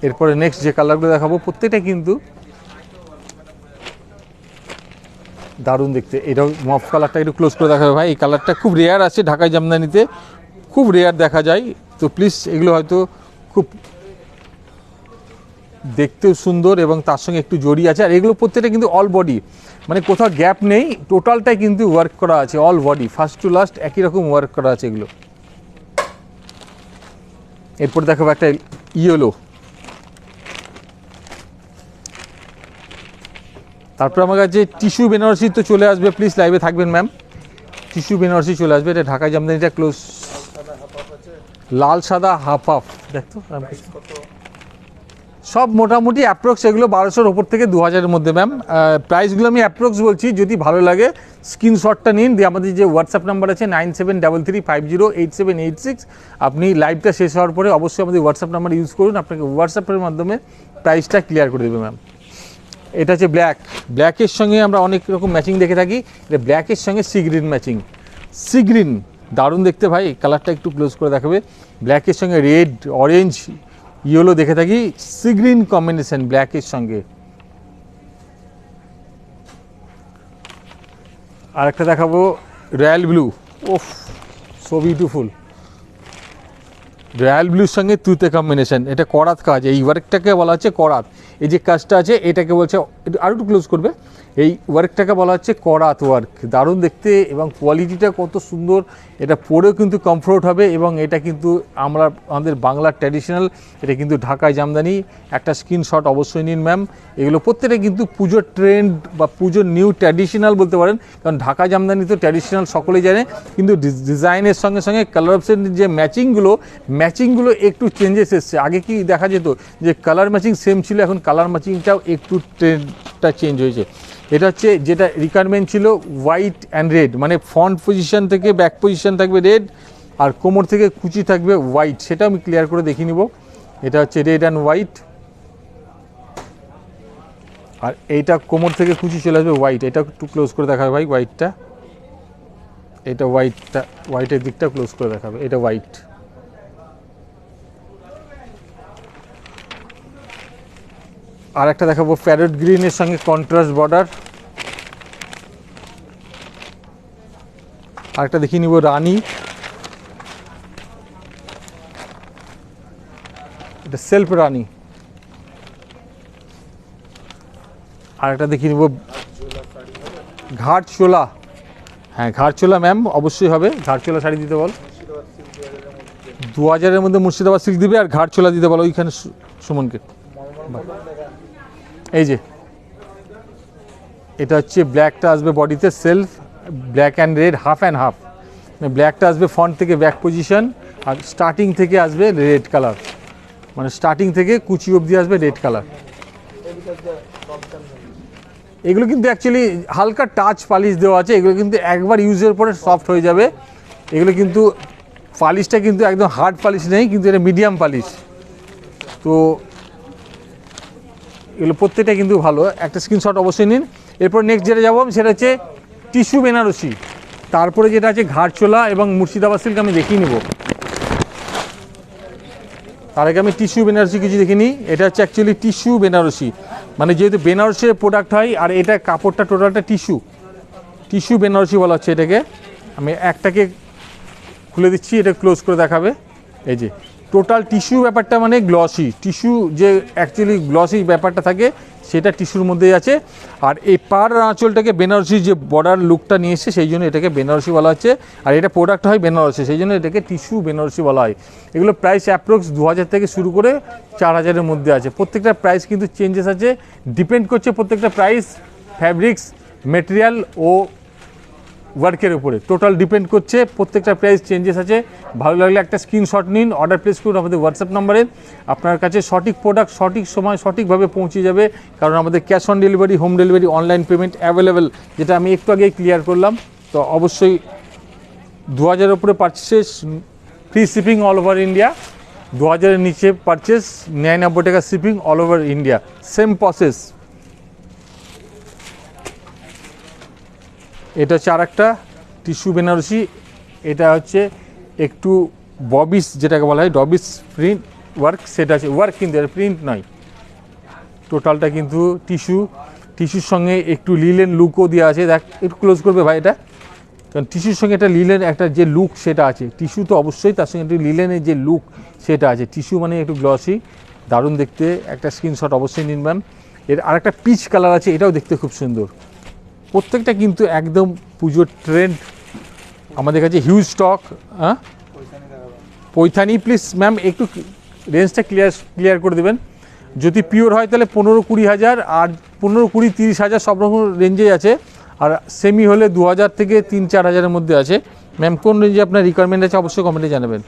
এরপরে নেক্সট যে কালারগুলো দেখাবো প্রত্যেকটা কিন্তু দারুণ দেখতে। এটাও মফ কালারটা একটু ক্লোজ করে দেখাবে ভাই। এই কালারটা খুব রেয়ার আছে ঢাকাই জামদানিতে, খুব রেয়ার দেখা যায়। তো প্লিজ এগুলো হয়তো খুব দেখতেও সুন্দর এবং তার সঙ্গে একটু জড়ি আছে। আর এগুলো প্রত্যেকটা কিন্তু অল বডি, মানে কোথাও গ্যাপ নেই, টোটালটাই কিন্তু ওয়ার্ক করা আছে, all body first to last একই রকম ওয়ার্ক করা আছে এগুলো। এরপর দেখাবো একটা ইয়েলো, তারপর আমার কাছে টিস্যু বেনারসি তো চলে আসবে। প্লিজ লাইভে থাকবেন ম্যাম। টিস্যু বেনারসি চলে আসবে, এটা ঢাকাই জামদানিটা ক্লোজ। লাল সাদা হাফ হাফ দেখতো সব মোটামুটি অ্যাপ্রক্স এগুলো 1200-র ওপর থেকে 2000-এর মধ্যে ম্যাম। প্রাইসগুলো আমি অ্যাপ্রক্স বলছি, যদি ভালো লাগে স্ক্রিনশটটা নিন, দিয়ে আমাদের যে হোয়াটসঅ্যাপ নাম্বার আছে 9733508786, আপনি লাইভটা শেষ হওয়ার পরে অবশ্যই আমাদের হোয়াটসঅ্যাপ নাম্বার ইউজ করুন, আপনাকে হোয়াটসঅ্যাপের মাধ্যমে প্রাইসটা ক্লিয়ার করে দেবে ম্যাম। এটা হচ্ছে ব্ল্যাক, ব্ল্যাকের সঙ্গে আমরা অনেক রকম ম্যাচিং দেখে থাকি, এটা ব্ল্যাকের সঙ্গে sea green matching. Sea green দারুণ দেখতে ভাই, কালারটা একটু ক্লোজ করে দেখাবে। ব্ল্যাকের সঙ্গে রেড, অরেঞ্জ, ইয়েলো দেখে থাকি, সি গ্রিন কম্বিনেশন ব্ল্যাকের সঙ্গে। আর একটা দেখাবো রয়্যাল ব্লু, ওফ সো বিউটিফুল। রয়্যাল ব্লুর সঙ্গে তুতে কম্বিনেশন, এটা করাত কাজ, এই ওয়ার্কটাকে বলা হচ্ছে করাত। এই যে কাজটা আছে এটাকে বলছে, আরও একটু ক্লোজ করবে, এই ওয়ার্কটাকে বলা হচ্ছে করাত ওয়ার্ক। দারুণ দেখতে এবং কোয়ালিটিটা কত সুন্দর, এটা পরেও কিন্তু কমফোর্ট হবে এবং এটা কিন্তু আমাদের বাংলার ট্র্যাডিশনাল, এটা কিন্তু ঢাকাই জামদানি। একটা স্ক্রিনশট অবশ্যই নিন ম্যাম। এগুলো প্রত্যেকটা কিন্তু পুজোর ট্রেন্ড বা পুজোর নিউ ট্র্যাডিশনাল বলতে পারেন, কারণ ঢাকা জামদানি তো ট্র্যাডিশনাল সকলেই জানে, কিন্তু ডিজাইনের সঙ্গে সঙ্গে কালার অপশনের যে ম্যাচিংগুলো একটু চেঞ্জেস এসছে। আগে কি দেখা যেত যে কালার ম্যাচিং সেম ছিল, এখন কালার ম্যাচিংটাও একটু ট্রেন্ডটা চেঞ্জ হয়েছে। এটা হচ্ছে যেটা রিকোয়ারমেন্ট ছিল হোয়াইট অ্যান্ড রেড, মানে ফ্রন্ট পজিশন থেকে ব্যাক পজিশন থাকবে রেড, আর কোমর থেকে কুচি থাকবে হোয়াইট, সেটা আমি ক্লিয়ার করে দেখিয়ে নিব। এটা হচ্ছে রেড অ্যান্ড হোয়াইট, আর এইটা কোমর থেকে কুচি চলে আসবে হোয়াইট। এটা একটু ক্লোজ করে দেখাবে ভাই হোয়াইটটা, এটা হোয়াইটের দিকটা ক্লোজ করে দেখাবে, এটা হোয়াইট। আর একটা দেখাবো প্যারট গ্রিনের সঙ্গে কন্ট্রাস্ট বর্ডার। আরেকটা দেখিয়ে নিব রানী, এটা সেলফ রানী। আরেকটা দেখিয়ে নিব ঘাটচোলা, হ্যাঁ ঘাটচোলা ম্যাম অবশ্যই হবে, ঘাটচোলা শাড়ি দিতে বল। 2000-এর মধ্যে মুর্শিদাবাদ সিল্ক দিবে, আর ঘাটচোলা দিতে বলো ওইখানে সুমনকে। এই যে এটা হচ্ছে ব্ল্যাকটা আসবে বডিতে self, black and red half and half, ব্ল্যাকটা আসবে ফ্রন্ট থেকে ব্যাক পজিশন, আর স্টার্টিং থেকে আসবে রেড কালার, মানে স্টার্টিং থেকে কুচি অবধি আসবে রেড কালার। এগুলো কিন্তু অ্যাকচুয়ালি হালকা টাচ পালিশ দেওয়া আছে, এগুলো কিন্তু একবার ইউজের পরে সফট হয়ে যাবে। এগুলো কিন্তু পালিশটা কিন্তু একদম হার্ড পালিশ নেই, কিন্তু এটা মিডিয়াম পালিশ। তো এগুলো প্রত্যেকটা কিন্তু ভালো, একটা স্ক্রিনশট অবশ্যই নিন। এরপর নেক্সট যেটা যাবো সেটা হচ্ছে টিস্যু বেনারসি, তারপরে যেটা আছে ঘাটচোলা এবং মুর্শিদাবাদ সিল্ক আমি দেখিয়ে নেব। তার আগে আমি টিস্যু বেনারসি কিছু দেখে নিই। এটা হচ্ছে অ্যাকচুয়ালি টিস্যু বেনারসি, মানে যেহেতু বেনারসের প্রোডাক্ট হয়, আর এটা কাপড়টা টোটালটা টিস্যু বেনারসি বলা হচ্ছে এটাকে। আমি একটাকে খুলে দিচ্ছি, এটা ক্লোজ করে দেখাবে। এই যে টোটাল টিস্যু ব্যাপারটা মানে গ্লসি, টিস্যু যে অ্যাকচুয়ালি গ্লসি ব্যাপারটা থাকে সেটা টিস্যুর মধ্যেই আছে। আর এই পার আঁচলটাকে বেনারসি যে বর্ডার লুকটা নিয়ে এসে সেই জন্য এটাকে বেনারসি বলা হচ্ছে, আর এটা প্রোডাক্ট হয় বেনারসি, সেই জন্য এটাকে টিস্যু বেনারসি বলা হয়। এগুলো প্রাইস অ্যাপ্রক্স 2000 থেকে শুরু করে 4000-এর মধ্যে আছে। প্রত্যেকটা প্রাইস কিন্তু চেঞ্জেস আছে, ডিপেন্ড করছে প্রত্যেকটা প্রাইস ফ্যাব্রিক্স, মেটেরিয়াল ও ওয়ার্কের উপরে, টোটাল ডিপেন্ড করছে, প্রত্যেকটা প্রাইস চেঞ্জেস আছে। ভালো লাগলে একটা স্ক্রিনশট নিন, অর্ডার প্লেস করুন আমাদের হোয়াটসঅ্যাপ নাম্বারে। আপনার কাছে সঠিক প্রোডাক্ট সঠিক সময় সঠিকভাবে পৌঁছে যাবে, কারণ আমাদের cash on delivery, home delivery, online payment available, যেটা আমি একটু আগেই ক্লিয়ার করলাম। তো অবশ্যই 2000-এর উপরে purchase free shipping all over India, 2000-এর নিচে পারচেস 99 টাকা shipping all over India, same process. এটা হচ্ছে আর একটা টিস্যু বেনারসি, এটা হচ্ছে একটু ববিস যেটাকে বলা হয় ডবিস প্রিন্ট ওয়ার্ক, সেটা আছে ওয়ার্ক কিন্তু প্রিন্ট নয়, টোটালটা কিন্তু টিস্যুর সঙ্গে একটু লিলেন লুকও দেওয়া আছে। দেখ একটু ক্লোজ করবে ভাই এটা, কারণ টিস্যুর সঙ্গে একটা লিলেন একটা যে লুক সেটা আছে, টিস্যু তো অবশ্যই, তার সঙ্গে একটু লিলেনের যে লুক সেটা আছে। টিস্যু মানে একটু গ্লসি, দারুণ দেখতে, একটা স্ক্রিনশট অবশ্যই নিন ম্যাম। এর আরেকটা পিচ কালার আছে, এটাও দেখতে খুব সুন্দর। প্রত্যেকটা কিন্তু একদম পুজোর ট্রেন্ড, আমাদের কাছে হিউজ স্টক। হ্যাঁ পৈথানি প্লিজ ম্যাম একটু রেঞ্জটা ক্লিয়ার করে দেবেন। যদি পিওর হয় তাহলে 15-20 হাজার, আর 15-20-30 হাজার সব রকম রেঞ্জেই আছে। আর সেমি হলে 2000 থেকে 3-4 হাজারের মধ্যে আছে। ম্যাম কোন রেঞ্জে আপনার রিকোয়ারমেন্ট আছে অবশ্যই কমেন্টে জানাবেন।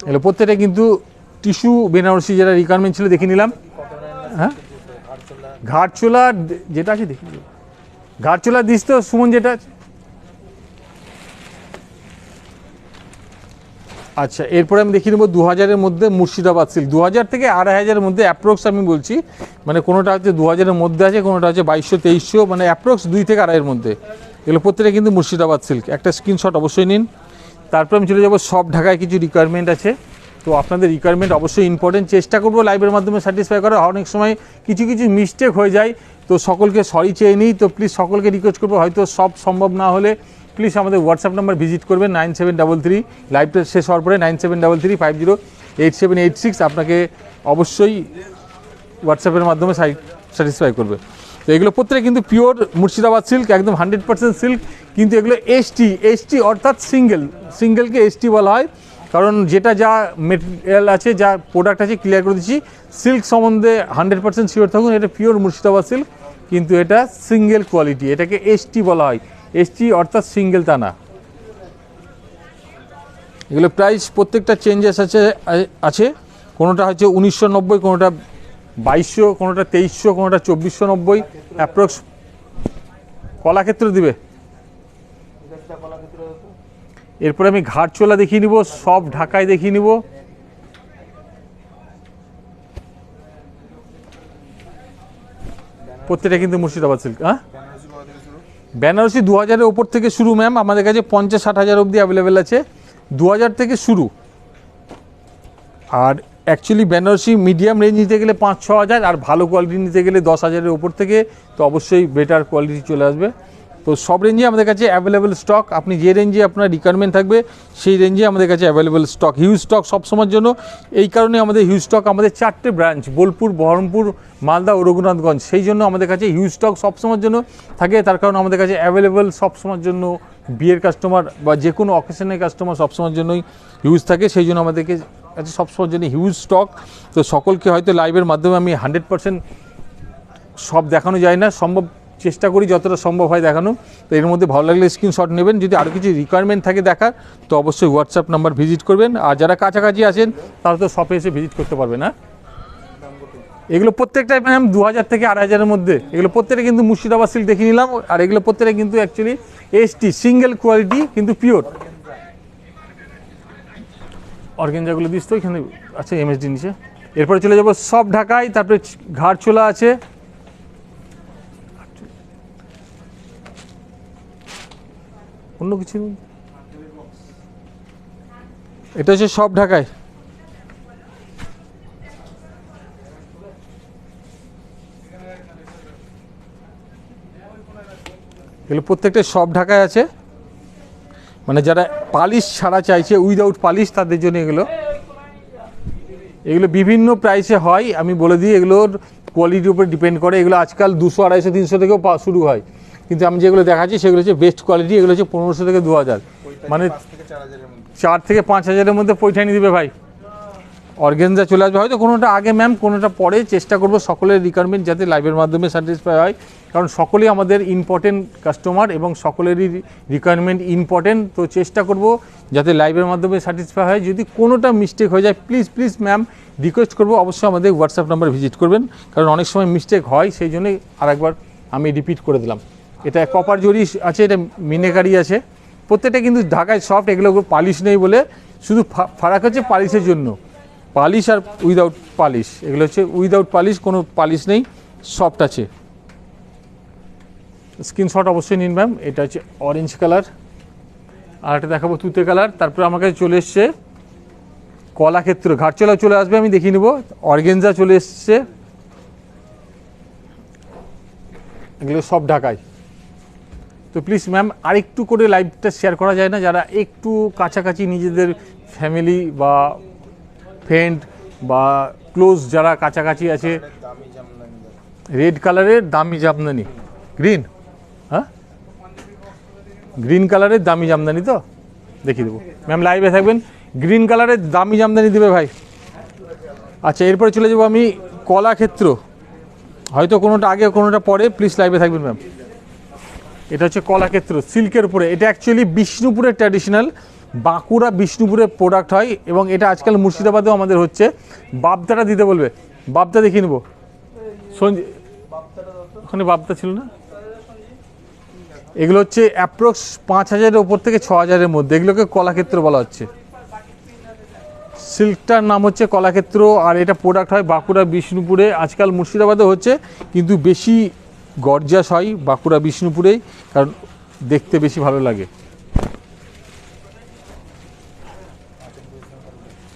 এগুলো প্রত্যেকটা কিন্তু টিস্যু বেনারসি, যেটা রিকোয়ারমেন্ট ছিল দেখে নিলাম। হ্যাঁ ঘাটচোলা যেটা আছে দেখি, ঘাটচোলা দিস তো সুমন যেটা আছে। আচ্ছা এরপরে আমি দেখিয়ে দেবো 2000-এর মধ্যে মুর্শিদাবাদ সিল্ক, 2000 থেকে 2500-এর মধ্যে অ্যাপ্রক্স আমি বলছি, মানে কোনোটা হচ্ছে 2000-এর মধ্যে আছে, কোনোটা হচ্ছে 2200-2300, মানে অ্যাপ্রক্স 2 থেকে 2.5-এর মধ্যে। এগুলো প্রত্যেকটা কিন্তু মুর্শিদাবাদ সিল্ক, একটা স্ক্রিনশট অবশ্যই নিন। তারপর আমি চলে যাবো সব ঢাকায় কিছু রিকোয়ারমেন্ট আছে, তো আপনাদের রিকোয়ারমেন্ট অবশ্যই ইম্পর্টেন্ট, চেষ্টা করবো লাইভের মাধ্যমে স্যাটিসফাই করা। অনেক সময় কিছু মিস্টেক হয়ে যায়, তো সকলকে সরি চেয়ে নিই, তো প্লিজ সকলকে রিকোয়েস্ট করবো, হয়তো সব সম্ভব না হলে প্লিজ আমাদের হোয়াটসঅ্যাপ নাম্বার ভিজিট করবেন 9733, লাইভটা শেষ হওয়ার পরে 9733508786, আপনাকে অবশ্যই হোয়াটসঅ্যাপের মাধ্যমে স্যাটিসফাই করবে। তো এগুলো প্রত্যেকটা কিন্তু পিওর মুর্শিদাবাদ সিল্ক, একদম 100% সিল্ক, কিন্তু এগুলো এসটি অর্থাৎ সিঙ্গেলকে এসটি বলা হয়, কারণ যেটা যা মেটেরিয়াল আছে, যা প্রোডাক্ট আছে ক্লিয়ার করে দিচ্ছি। সিল্ক সম্বন্ধে 100% শিওর থাকুন, এটা পিওর মুর্শিদাবাদ সিল্ক, কিন্তু এটা সিঙ্গেল কোয়ালিটি, এটাকে এসটি বলা হয়। এসটি অর্থাৎ সিঙ্গেল তা না। এগুলো প্রাইস প্রত্যেকটা চেঞ্জেস আছে, কোনোটা হচ্ছে 1990, কোনোটা 2200, কোনোটা 2300, কোনোটা 2490 অ্যাপ্রক্স। কলাক্ষেত্র দিবে। এরপরে আমি ঘাটচোলা দেখিয়ে নিব, সব ঢাকায় দেখিয়ে নিব। প্রত্যেকটা কিন্তু মুর্শিদাবাদ সিল্ক। হ্যাঁ বেনারসি 2000-এর ওপর থেকে শুরু ম্যাম, আমাদের কাছে 50-60 হাজার অবধি অ্যাভেলেবেল আছে, 2000 থেকে শুরু। আর অ্যাকচুয়ালি বেনারসি মিডিয়াম রেঞ্জ নিতে গেলে 5-6 হাজার, আর ভালো কোয়ালিটি নিতে গেলে 10 হাজারের ওপর থেকে, তো অবশ্যই বেটার কোয়ালিটি চলে আসবে। তো সব রেঞ্জে আমাদের কাছে অ্যাভেলেবেল স্টক, আপনি যে রেঞ্জে আপনার রিকোয়ারমেন্ট থাকবে সেই রেঞ্জে আমাদের কাছে অ্যাভেলেবেল স্টক, হিউজ স্টক সবসময়ের জন্য। এই কারণে আমাদের হিউজ স্টক, আমাদের 4টে ব্রাঞ্চ, বোলপুর, বহরমপুর, মালদা ও রঘুনাথগঞ্জ, সেই জন্য আমাদের কাছে হিউজ স্টক সবসময়ের জন্য থাকে। তার কারণ আমাদের কাছে অ্যাভেলেবেল সবসময়ের জন্য, বিয়ের কাস্টমার বা যে কোনো অকেশনের কাস্টমার সবসময়ের জন্যই হিউজ থাকে, সেই জন্য আমাদেরকে কাছে সবসময়ের জন্য হিউজ স্টক। তো সকলকে হয়তো লাইভের মাধ্যমে আমি 100% সব দেখানো যায় না, চেষ্টা করি যতটা সম্ভব হয় দেখানো। তো এর মধ্যে ভালো লাগলে স্ক্রিনশট নেবেন, যদি আরও কিছু রিকোয়ারমেন্ট থাকে দেখার, তো অবশ্যই হোয়াটসঅ্যাপ নাম্বার ভিজিট করবেন। আর যারা কাছাকাছি আছেন তারা তো শপে এসে ভিজিট করতে পারবেন। না এগুলো প্রত্যেকটাই ম্যাম 2000 থেকে 2500-এর মধ্যে, এগুলো প্রত্যেকটা কিন্তু মুর্শিদাবাদ সিল্ক দেখে নিলাম। আর এগুলো প্রত্যেকটা কিন্তু অ্যাকচুয়ালি এসটি সিঙ্গেল কোয়ালিটি, কিন্তু পিওর অর্গেঞ্জাগুলো দিস তো এখানে আছে এমএসডি নিচে। এরপরে চলে যাবো সব ঢাকায়, তারপরে ঘাটচোলা আছে, অন্য কিছু। এটা হচ্ছে সব ঢাকায়, এগুলো প্রত্যেকটা সব ঢাকায় আছে, মানে যারা পালিশ ছাড়া চাইছে, উইদাউট পালিশ, তাদের জন্য এগুলো বিভিন্ন প্রাইসে হয়। আমি বলে দিই, এগুলোর কোয়ালিটির উপর ডিপেন্ড করে। এগুলো আজকাল 200, 250, 300 থেকেও শুরু হয়, কিন্তু আমি যেগুলো দেখাচ্ছি সেগুলো হচ্ছে বেস্ট কোয়ালিটি, এগুলো হচ্ছে 1500 থেকে 2000, মানে 4 থেকে 5 হাজারের মধ্যে পৈঠানি দিবে ভাই। অর্গেনজা চলে আসবে, হয়তো কোনোটা আগে ম্যাম, কোনোটা পরে। চেষ্টা করবো সকলের রিকোয়ারমেন্ট যাতে লাইভের মাধ্যমে স্যাটিসফাই হয়, কারণ সকলেই আমাদের ইম্পর্টেন্ট কাস্টমার এবং সকলেরই রিকোয়ারমেন্ট ইম্পর্টেন্ট। তো চেষ্টা করব যাতে লাইভের মাধ্যমে স্যাটিসফাই হয়। যদি কোনোটা মিস্টেক হয়ে যায় প্লিজ ম্যাম রিকোয়েস্ট করবো অবশ্যই আমাদের হোয়াটসঅ্যাপ নাম্বার ভিজিট করবেন, কারণ অনেক সময় মিস্টেক হয়, সেই জন্যই আরেকবার আমি রিপিট করে দিলাম। এটা কপার জরি আছে, এটা মিনেকারি আছে, প্রত্যেকটা কিন্তু ঢাকায় সফট। এগুলো পালিশ নেই বলে, শুধু ফারাক হচ্ছে পালিশের জন্য, পালিশ আর উইদাউট পালিশ। এগুলো হচ্ছে উইদাউট পালিশ, কোনো পালিশ নেই, সফট আছে। স্ক্রিনশট অবশ্যই নিন ম্যাম। এটা হচ্ছে অরেঞ্জ কালার, আর এটা দেখাবো তুতে কালার। তারপরে আমার কাছে চলে এসছে কলাক্ষেত্র, ঘাটচলা চলে আসবে, আমি দেখিয়ে নেবো। অর্গেনজা চলে এসছে, এগুলো সব ঢাকায়। তো প্লিজ ম্যাম আরেকটু করে লাইভটা শেয়ার করা যায় না, যারা একটু কাছাকাছি নিজেদের ফ্যামিলি বা ফ্রেন্ড বা ক্লোজ যারা কাছাকাছি আছে। রেড কালারের দামি জামদানি, গ্রিন, হ্যাঁ গ্রিন কালারের দামি জামদানি তো দেখিয়ে দেবো ম্যাম, লাইভে থাকবেন। গ্রিন কালারের দামি জামদানি দেবে ভাই। আচ্ছা, এরপরে চলে যাবো আমি কলাক্ষেত্র, হয়তো কোনোটা আগে কোনোটা পরে, প্লিজ লাইভে থাকবেন ম্যাম। এটা হচ্ছে কলাক্ষেত্র সিল্কের উপরে, এটা অ্যাকচুয়ালি বিষ্ণুপুরের ট্র্যাডিশনাল, বাঁকুড়া বিষ্ণুপুরের প্রোডাক্ট হয়, এবং এটা আজকাল মুর্শিদাবাদেও আমাদের হচ্ছে। বাবদাটা দিতে বলবে, বাবদা দেখিয়ে নেবো। ওখানে বাবদা ছিল না? এগুলো হচ্ছে অ্যাপ্রক্স 5,000-এর ওপর থেকে 6,000-এর মধ্যে, এগুলোকে কলাক্ষেত্র বলা হচ্ছে। সিল্কটার নাম হচ্ছে কলাক্ষেত্র, আর এটা প্রোডাক্ট হয় বাঁকুড়া বিষ্ণুপুরে, আজকাল মুর্শিদাবাদে হচ্ছে, কিন্তু বেশি গর্জাস হয় বাঁকুড়া বিষ্ণুপুরেই, কারণ দেখতে বেশি ভালো লাগে।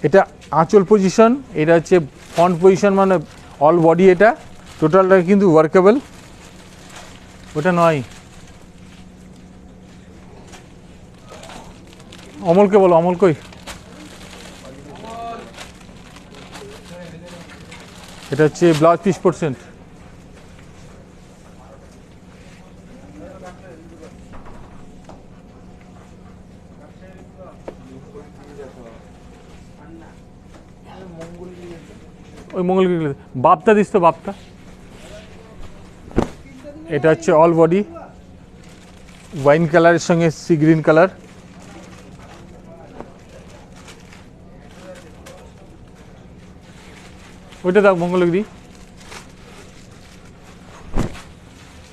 এটা আঁচল পজিশন, এটা হচ্ছে ফ্রন্ট পজিশন, মানে অল বডি, এটা টোটালটা কিন্তু ওয়ার্কেবল। ওটা নয়, অমলকে বলো, অমল কই? এটা হচ্ছে ব্লাউজ পিস %। ওই মঙ্গলগিরি বাপটা দিস তো, বাপটা। এটা হচ্ছে অল বডি, ওয়াইন কালারের সঙ্গে সি গ্রিন কালার। ওইটা দাও মঙ্গলগিরি।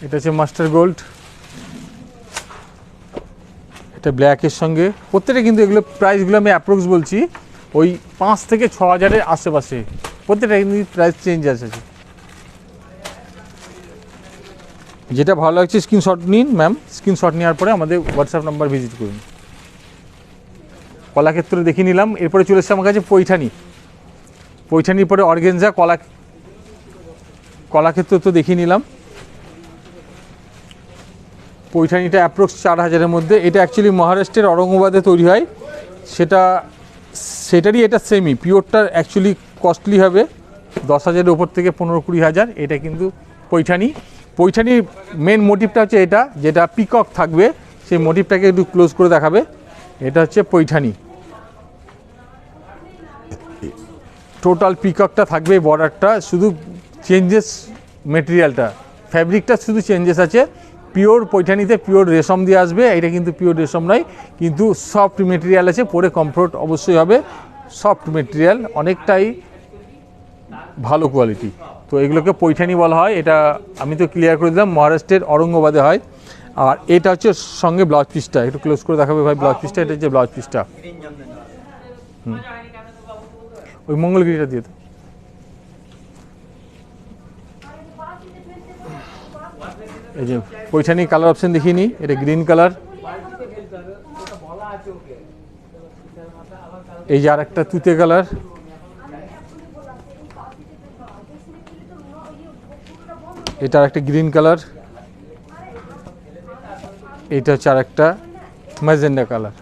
এটা হচ্ছে মাস্টার গোল্ড, এটা ব্ল্যাকের সঙ্গে। প্রত্যেকটা কিন্তু এগুলো প্রাইসগুলো আমি অ্যাপ্রক্স বলছি, ওই 5 থেকে 6,000-এর আশেপাশে, প্রত্যেকটা কিন্তু প্রাইস চেঞ্জ আছে। যেটা ভালো লাগছে স্ক্রিনশট নিন ম্যাম, স্ক্রিনশট নেওয়ার পরে আমাদের হোয়াটসঅ্যাপ নাম্বার ভিজিট করুন। কলাক্ষেত্র দেখিয়ে নিলাম, এরপরে চলে এসছে আমার কাছে পৈঠানি। পৈঠানির পরে অর্গেনজা, কলাক্ষেত্র তো দেখিয়ে নিলাম। পৈঠানিটা অ্যাপ্রক্স 4,000-এর মধ্যে, এটা অ্যাকচুয়ালি মহারাষ্ট্রের ঔরঙ্গাবাদে তৈরি হয়, সেটারই এটা সেমি পিওরটা অ্যাকচুয়ালি কস্টলি হবে 10,000-এর উপর থেকে 15-20,000। এটা কিন্তু পৈঠানির মেন মোটিভটা হচ্ছে এটা, যেটা পিকক থাকবে, সেই মোটিভটাকে একটু ক্লোজ করে দেখাবে। এটা হচ্ছে পৈঠানি, টোটাল পিককটা থাকবে, বর্ডারটা শুধু চেঞ্জেস, মেটেরিয়ালটা ফ্যাব্রিকটা শুধু চেঞ্জেস আছে। পিওর পৈঠানিতে পিওর রেশম দিয়ে আসবে, এটা কিন্তু পিওর রেশম নয়, কিন্তু সফট মেটেরিয়াল আছে, পরে কমফোর্ট অবশ্যই হবে। সফট মেটেরিয়াল, অনেকটাই ভালো কোয়ালিটি। তো এগুলোকে পৈঠানি বলা হয়। এটা আমি তো ক্লিয়ার করে দিলাম, মহারাষ্ট্রের ঔরঙ্গাবাদে হয়। আর এটা হচ্ছে সঙ্গে ব্লাউজ পিসটা, একটু ক্লোজ করে দেখাবে ভাই ব্লাউজ পিসটা। এটা হচ্ছে ব্লাউজ পিসটা, ওই মঙ্গলগিরিটা দিয়ে তো। এই যে পৈঠানি কালার অপশন দেখিয়ে নিই, এটা গ্রিন কালার। এই যে আর একটা তুতে কালার, এটা আর একটা গ্রিন কালার, এটা হচ্ছে আর একটা ম্যাজেন্ডা কালার।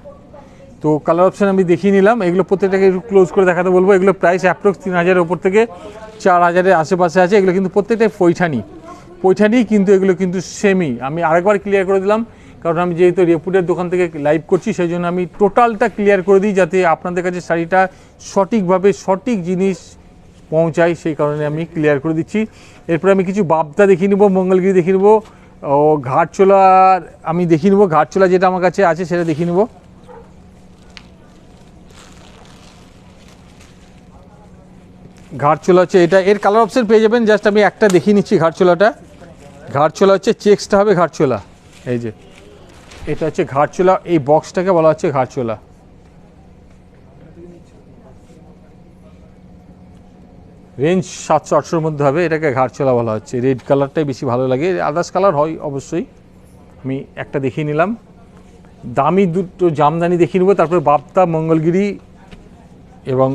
তো কালার অপশান আমি দেখিয়ে নিলাম, এগুলো প্রত্যেকটাকে একটু ক্লোজ করে দেখাতে বলবো। এগুলো প্রাইস অ্যাপ্রক্স 3,000-এর ওপর থেকে 4,000-এর আশেপাশে আছে। এগুলো কিন্তু প্রত্যেকটাই পৈঠানি, কিন্তু এগুলো কিন্তু সেমি। আমি আরেকবার ক্লিয়ার করে দিলাম, কারণ আমি যেহেতু রেপুটের দোকান থেকে লাইভ করছি, সেই জন্য আমি টোটালটা ক্লিয়ার করে দিই, যাতে আপনাদের কাছে শাড়িটা সঠিকভাবে সঠিক জিনিস পৌঁছায়, সেই কারণে আমি ক্লিয়ার করে দিচ্ছি। এরপরে আমি কিছু বাবদা দেখিয়ে নেবো, মঙ্গলগিরি দেখিয়ে নেবো, ও ঘাটচোলা আমি দেখিয়ে নেবো। ঘাটচোলা যেটা আমার কাছে আছে সেটা দেখিয়ে নেবো। ঘাটচোলা হচ্ছে এটা, এর কালার অপশন পেয়ে যাবেন। জাস্ট আমি একটা দেখিয়ে নিচ্ছি ঘাটচোলা হচ্ছে চেক্সটা হবে ঘাটচোলা। এই যে এটা হচ্ছে ঘাটচোলা, এই বক্সটাকে বলা হচ্ছে ঘাটচোলা। রেঞ্জ 700-800-র মধ্যে হবে, এটাকে ঘাটচোলা বলা হচ্ছে। রেড কালারটাই বেশি ভালো লাগে, আদার্স কালার হয় অবশ্যই, আমি একটা দেখিয়ে নিলাম, দামি দুটো জামদানি দেখিয়ে নেবো, তারপরে বাপ্তা, মঙ্গলগিরি এবং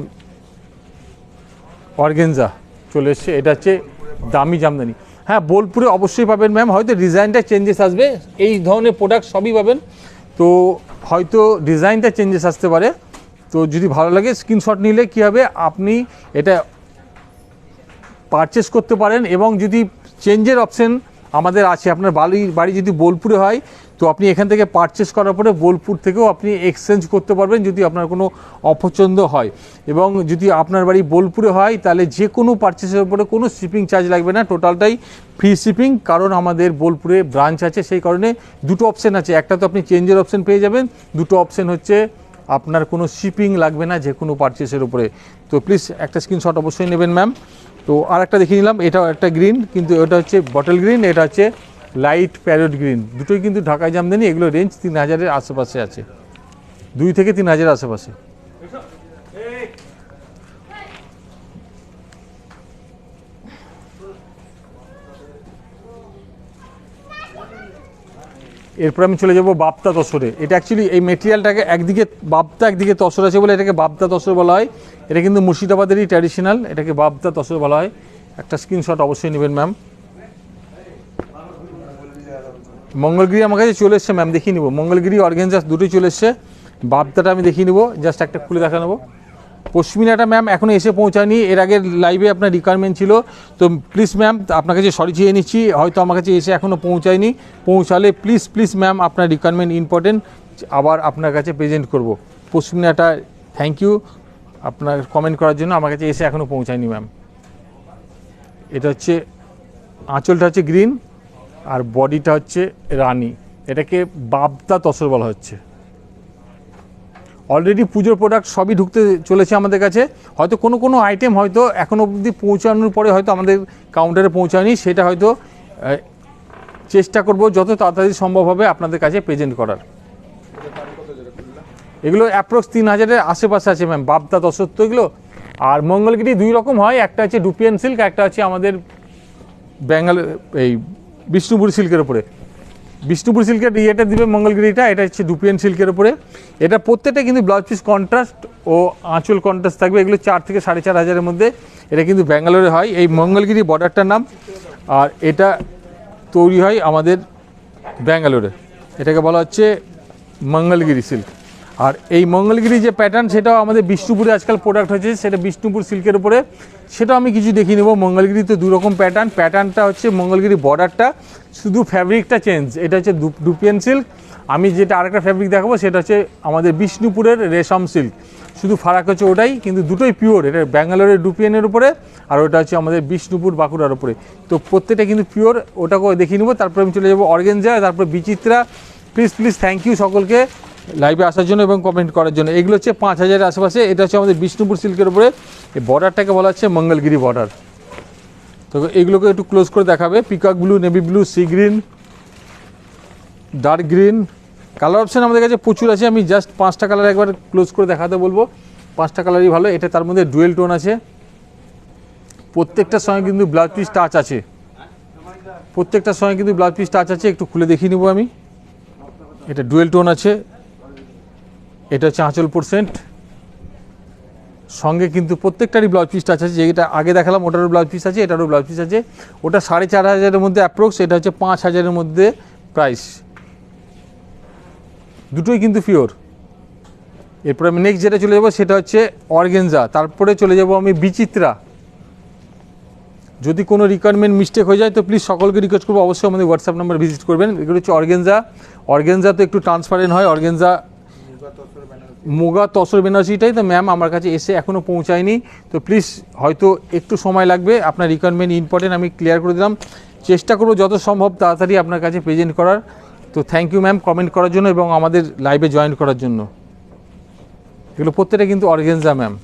অর্গেনজা চলে এসছে। এটা হচ্ছে দামি জামদানি। হ্যাঁ, বোলপুরে অবশ্যই পাবেন ম্যাম, হয়তো ডিজাইনটা চেঞ্জেস আসবে, এই ধরনের প্রোডাক্ট সবই পাবেন, তো হয়তো ডিজাইনটা চেঞ্জেস আসতে পারে। তো যদি ভালো লাগে স্ক্রিনশট নিলে কী হবে, আপনি এটা পারচেস করতে পারেন, এবং যদি চেঞ্জের অপশন আমাদের আছে, আপনার বাড়ি যদি বোলপুরে হয় তো আপনি এখান থেকে পারচেস করার পরে বোলপুর থেকেও আপনি এক্সচেঞ্জ করতে পারবেন যদি আপনার কোনো অপছন্দ হয়। এবং যদি আপনার বাড়ি বোলপুরে হয় তাহলে যে কোনো পারচেসের উপরে কোনো শিপিং চার্জ লাগবে না, টোটালটাই ফ্রি শিপিং, কারণ আমাদের বোলপুরে ব্রাঞ্চ আছে, সেই কারণে দুটো অপশান আছে, একটা তো আপনি চেঞ্জের অপশান পেয়ে যাবেন, দুটো অপশান হচ্ছে আপনার কোনো শিপিং লাগবে না যে কোনো পারচেসের উপরে। তো প্লিজ একটা স্ক্রিনশট অবশ্যই নেবেন ম্যাম। তো আর একটা দেখিয়ে নিলাম, এটাও একটা গ্রিন, কিন্তু এটা হচ্ছে বটল গ্রিন, এটা হচ্ছে লাইট প্যারট গ্রিন, দুটোই কিন্তু ঢাকায় জামদানি, এগুলো রেঞ্জ 3000-এর আশেপাশে আছে, 2 থেকে 3000-এর আশেপাশে। এরপর আমি চলে যাব বাপ্তা তসরে। এটা অ্যাকচুয়ালি এই মেটেরিয়ালটাকে একদিকে বাপ্তা একদিকে তসর আছে বলে এটাকে বাপ্তা তসর বলা হয়। এটা কিন্তু মুর্শিদাবাদেরই ট্র্যাডিশনাল, এটাকে বাপ্তা তসর বলা হয়। একটা স্ক্রিনশট অবশ্যই নেবেন ম্যাম। মঙ্গলগিরি আমার কাছে চলে এসছে ম্যাম, দেখিয়ে নেবো, মঙ্গলগিরি অর্গেনজা দুটোই চলে এসছে। বাপ্তাটা আমি দেখিয়ে নেবো, জাস্ট একটা খুলে দেখা নেবো। পশমিনাটা ম্যাম এখনও এসে পৌঁছায়নি, এর আগের লাইভে আপনার রিকোয়ারমেন্ট ছিল, তো প্লিজ ম্যাম আপনার কাছে সরি চেয়ে নিচ্ছি, হয়তো আমার কাছে এসে এখনও পৌঁছায়নি, পৌঁছালে প্লিজ ম্যাম আপনার রিকোয়ারমেন্ট ইম্পর্টেন্ট, আবার আপনার কাছে প্রেজেন্ট করব। পশমিনাটা থ্যাংক ইউ আপনার কমেন্ট করার জন্য, আমার কাছে এসে এখনও পৌঁছায়নি ম্যাম। এটা হচ্ছে আঁচলটা হচ্ছে গ্রিন আর বডিটা হচ্ছে রানি, এটাকে বাপ্তা তসর বলা হচ্ছে। অলরেডি পুজোর প্রোডাক্ট সবই ঢুকতে চলেছে আমাদের কাছে, হয়তো কোনো আইটেম হয়তো এখনও অবধি পৌঁছানোর পরে হয়তো আমাদের কাউন্টারে পৌঁছায়নি, সেটা হয়তো চেষ্টা করব যত তাড়াতাড়ি সম্ভব হবে আপনাদের কাছে প্রেজেন্ট করার। এগুলো অ্যাপ্রক্স 3000-এর আশেপাশে আছে ম্যাম, বাপ্তা তসর তো এগুলো। আর মঙ্গলগিরি দুই রকম হয়, একটা হচ্ছে ডুপিয়ান সিল্ক, একটা হচ্ছে আমাদের এই বিষ্ণুপুর সিল্কের উপরে। বিষ্ণুপুর সিল্কের ইয়েটা দিবে মঙ্গলগিরিটা, এটা হচ্ছে ডুপিয়ান সিল্কের উপরে। এটা প্রত্যেকটা কিন্তু ব্লাউজ পিস কন্ট্রাস্ট ও আঁচল কন্ট্রাস্ট থাকবে, এগুলো 4 থেকে 4500-এর মধ্যে। এটা কিন্তু ব্যাঙ্গালোরে হয়, এই মঙ্গলগিরি বর্ডারটার নাম, আর এটা তৈরি হয় আমাদের ব্যাঙ্গালোরে, এটাকে বলা হচ্ছে মঙ্গলগিরি সিল্ক। আর এই মঙ্গলগিরি যে প্যাটার্ন সেটাও আমাদের বিষ্ণুপুরে আজকাল প্রোডাক্ট হয়েছে, সেটা বিষ্ণুপুর সিল্কের উপরে, সেটাও আমি কিছু দেখিয়ে নেবো। মঙ্গলগিরিতে দু রকম প্যাটার্নটা হচ্ছে মঙ্গলগিরি বর্ডারটা, শুধু ফ্যাব্রিকটা চেঞ্জ, এটা হচ্ছে ডুপিয়ান সিল্ক। আমি যেটা আরেকটা ফ্যাব্রিক দেখাবো সেটা হচ্ছে আমাদের বিষ্ণুপুরের রেশম সিল্ক, শুধু ফারাক হচ্ছে ওটাই, কিন্তু দুটোই পিওর, এটা ব্যাঙ্গালোরের ডুপিয়ানের উপরে আর ওটা হচ্ছে আমাদের বিষ্ণুপুর বাঁকুড়ার উপরে, তো প্রত্যেকটা কিন্তু পিওর। ওটাকেও দেখিয়ে নেবো, তারপরে আমি চলে যাবো অর্গেনজা, তারপর বিচিত্রা। প্লিজ থ্যাংক ইউ সকলকে লাইভে আসার জন্য এবং কমেন্ট করার জন্য। এগুলো হচ্ছে 5000-এর আশেপাশে, এটা হচ্ছে আমাদের বিষ্ণুপুর সিল্কের উপরে, এই বর্ডারটাকে বলা হচ্ছে মঙ্গলগিরি বর্ডার। তো এগুলোকে একটু ক্লোজ করে দেখাবে, peacock blue, navy blue, sea green, dark green, colour option আমাদের কাছে প্রচুর আছে। আমি জাস্ট 5টা কালার একবার ক্লোজ করে দেখাতে বলবো, 5টা কালারই ভালো। এটা তার মধ্যে ডুয়েল টোন আছে, প্রত্যেকটার সঙ্গে কিন্তু ব্লাউজ পিস টাচ আছে, প্রত্যেকটার সঙ্গে কিন্তু ব্লাউজ পিস টাচ আছে। একটু খুলে দেখিয়ে নেবো আমি, এটা ডুয়েল টোন আছে, এটা হচ্ছে আঁচল পোর্শন, সঙ্গে কিন্তু প্রত্যেকটারই ব্লাউজ পিস টাচ আছে, যেটা আগে দেখালাম ওটারও ব্লাউজ পিস আছে, এটারও ব্লাউজ পিস আছে। ওটা 4500-এর মধ্যে অ্যাপ্রক্স, এটা হচ্ছে 5000-এর মধ্যে প্রাইস, দুটোই কিন্তু পিওর। এরপরে আমি নেক্সট যেটা চলে যাবো সেটা হচ্ছে অর্গেনজা, তারপরে চলে যাব আমি বিচিত্রা। যদি কোনো রিকোয়ারমেন্ট মিস্টেক হয়ে যায় তো প্লিজ সকলকে রিকোয়েস্ট করবো অবশ্যই আমাদের হোয়াটসঅ্যাপ নাম্বার ভিজিট করবেন। এগুলো হচ্ছে অর্গেনজা তো একটু ট্রান্সপারেন্ট হয়, অর্গেনজা মুগা তসর বেনারসিটাই তো ম্যাম আমার কাছে এসে এখনও পৌঁছায়নি, তো প্লিজ হয়তো একটু সময় লাগবে, আপনার রিকোয়ারমেন্ট ইম্পর্টেন্ট, আমি ক্লিয়ার করে দিলাম, চেষ্টা করবো যত সম্ভব তাড়াতাড়ি আপনার কাছে প্রেজেন্ট করার। তো থ্যাংক ইউ ম্যাম কমেন্ট করার জন্য এবং আমাদের লাইভে জয়েন করার জন্য। এগুলো প্রত্যেকটা কিন্তু অর্গেনজা ম্যাম,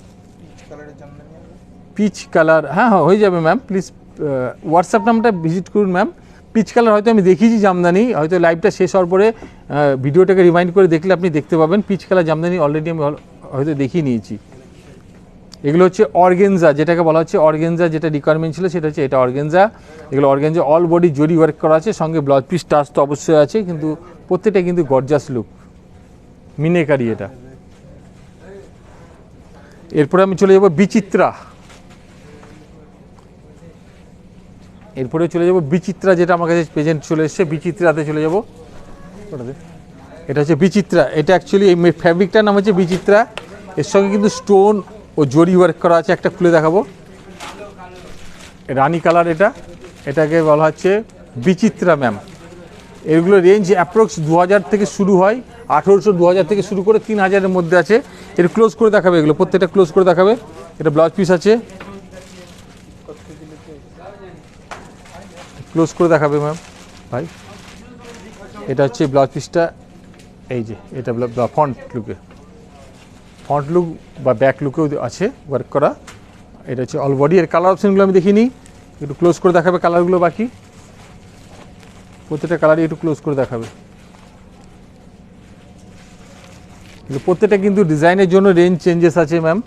পিচ কালার, হ্যাঁ হয়ে যাবে ম্যাম, প্লিজ হোয়াটসঅ্যাপ নাম্বারটা ভিজিট করুন ম্যাম। পিচ কালার হয়তো আমি দেখিয়েছি জামদানি, হয়তো লাইভটা শেষ হওয়ার পরে ভিডিওটাকে রিমাইন্ড করে দেখলে আপনি দেখতে পাবেন, পিচ কালার জামদানি অলরেডি আমি হয়তো দেখিয়ে নিয়েছি। এগুলো হচ্ছে অর্গেনজা, যেটাকে বলা হচ্ছে অর্গেনজা, যেটা রিকোয়ারমেন্ট ছিল সেটা হচ্ছে এটা অর্গেনজা। এগুলো অর্গেনজা, অল বডি জরি ওয়ার্ক করা আছে, সঙ্গে ব্লাউজ পিস টাচ তো অবশ্যই আছে, কিন্তু প্রত্যেকটা কিন্তু গর্জাস লুক, মিনেকারি এটা। এরপরে আমি চলে যাব বিচিত্রা, এরপরে চলে যাব বিচিত্রা, যেটা আমার কাছে প্রেজেন্ট চলে এসছে, বিচিত্রাতে চলে যাব। এটা হচ্ছে বিচিত্রা, এটা অ্যাকচুয়ালি এই ফ্যাব্রিকটার নাম হচ্ছে বিচিত্রা, এর সঙ্গে কিন্তু স্টোন ও জরি ওয়ার্ক করা আছে। একটা খুলে দেখাবো, রানি কালার এটা, এটাকে বলা হচ্ছে বিচিত্রা ম্যাম। এগুলো রেঞ্জ অ্যাপ্রক্স 2000 থেকে শুরু হয়, 1800 2000 থেকে শুরু করে 3000-এর মধ্যে আছে। এটা ক্লোজ করে দেখাবে, এগুলো প্রত্যেকটা ক্লোজ করে দেখাবে। এটা ব্লাউজ পিস আছে, ক্লোজ করে দেখাবে ম্যাম ভাই। এটা হচ্ছে ব্লাউজ পিসটা, এই যে এটা ফ্রন্ট লুকে, ফ্রন্ট লুক বা ব্যাক লুকেও আছে ওয়ার্ক করা। এটা হচ্ছে অল বডি। এর কালার অপশানগুলো আমি দেখিনি, একটু ক্লোজ করে দেখাবে কালারগুলো, বাকি প্রত্যেকটা কালারই একটু ক্লোজ করে দেখাবে। কিন্তু প্রত্যেকটা কিন্তু ডিজাইনের জন্য রেঞ্জ চেঞ্জেস আছে ম্যাম।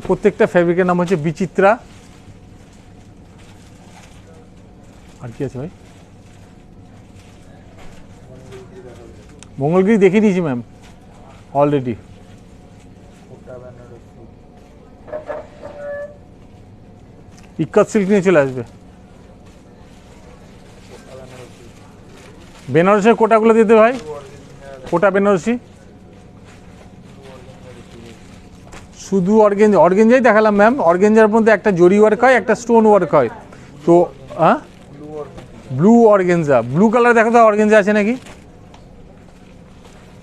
প্রত্যেকটা ফ্যাব্রিকের নাম হচ্ছে বিচিত্রা। আর কি আছে ভাই? মঙ্গলগিরি দেখে দিয়েছি ম্যাম অলরেডি। ইক্কাত সিল্ক নিয়ে চলে আসবে। বেনারসের কোটাগুলো দিতে ভাই, কোটা বেনারসি। শুধু অর্গেঞ্জাই দেখালাম ম্যাম। অর্গেঞ্জার মধ্যে একটা জরি ওয়ার্ক হয়, একটা স্টোন ওয়ার্ক হয়। তো হ্যাঁ, ব্লু অর্গেঞ্জা, ব্লু কালার দেখো তো অর্গেঞ্জা আছে নাকি,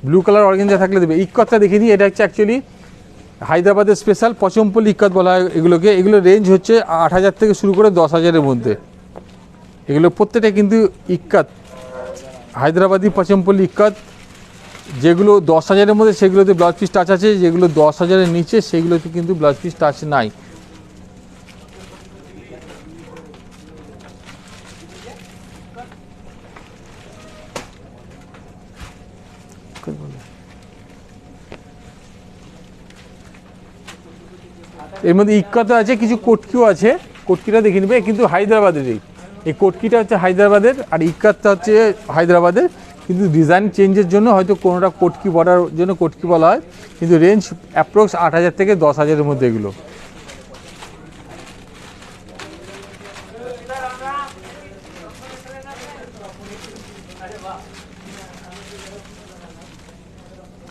ব্লু কালার অর্গেঞ্জা থাকলে দেবে। ইক্কতটা দেখে নিই, এটা হচ্ছে অ্যাকচুয়ালি হায়দ্রাবাদের স্পেশাল পচমপল্লি ইক্কত বলা হয় এগুলোকে। এগুলো রেঞ্জ হচ্ছে 8000 থেকে শুরু করে 10,000-এর মধ্যে। এগুলো প্রত্যেকটা কিন্তু ইক্কত, হায়দ্রাবাদি পচমপল্লি ইক্কত। যেগুলো 10,000-এর মধ্যে সেগুলোতে ব্লাউজ পিস টাচ আছে, যেগুলো 10,000-এর নিচে সেগুলোতে কিন্তু ব্লাউজ পিস টাচ নাই। এর মধ্যে ইক্কত আছে, কিছু কটকিও আছে, কটকিটা দেখে নেবে, কিন্তু হায়দ্রাবাদেরই। এই কটকিটা হচ্ছে হায়দ্রাবাদের আর ইক্কতটা হচ্ছে হায়দ্রাবাদের, কিন্তু ডিজাইন চেঞ্জের জন্য হয়তো কোনোটা কটকি বলার জন্য কটকি বলা হয়, কিন্তু রেঞ্জ অ্যাপ্রক্স 8000 থেকে 10,000-এর মধ্যে এগুলো।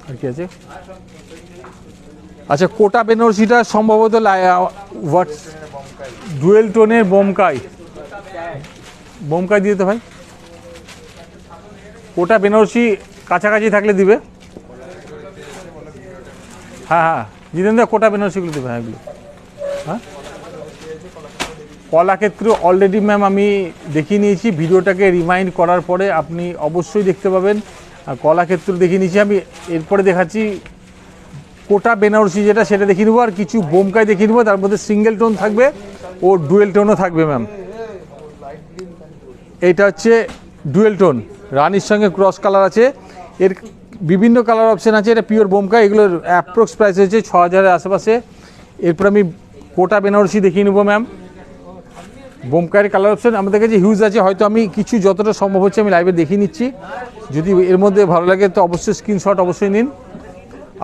আর কি আছে? আচ্ছা, কোটা বেনারসিটা সম্ভবত ডুয়েল টোনের বোমকাই, বোমকাই দিয়ে তো ভাই। কোটা বেনারসি কাছাকাছি থাকলে দিবে। হ্যাঁ হ্যাঁ, জিতেন্দ্র কোটা বেনারসিগুলো দেবে। হ্যাঁ, এগুলো হ্যাঁ, কলাক্ষেত্র অলরেডি ম্যাম আমি দেখিয়ে নিয়েছি, ভিডিওটাকে রিমাইন্ড করার পরে আপনি অবশ্যই দেখতে পাবেন। আর কলাক্ষেত্র দেখিয়ে নিয়েছি আমি, এরপরে দেখাচ্ছি কোটা বেনারসি যেটা, সেটা দেখিয়ে নেবো। আর কিছু বোমকাই দেখিয়ে নেবো, তার মধ্যে সিঙ্গেল টোন থাকবে ও ডুয়েল টোনও থাকবে ম্যাম। এইটা হচ্ছে ডুয়েল টোন, রানির সঙ্গে ক্রস কালার আছে, এর বিভিন্ন কালার অপশান আছে। এটা পিওর বোমকাই, এগুলোর অ্যাপ্রক্স প্রাইস হচ্ছে 6,000-এর আশেপাশে। এরপর আমি কোটা বেনারসি দেখিয়ে নেবো ম্যাম। বোমকাইয়ের কালার অপশান আমাদের কাছে হিউজ আছে, হয়তো আমি কিছু যতটা সম্ভব হচ্ছে আমি লাইভে দেখিয়ে নিচ্ছি। যদি এর মধ্যে ভালো লাগে তো অবশ্যই স্ক্রিনশট অবশ্যই নিন।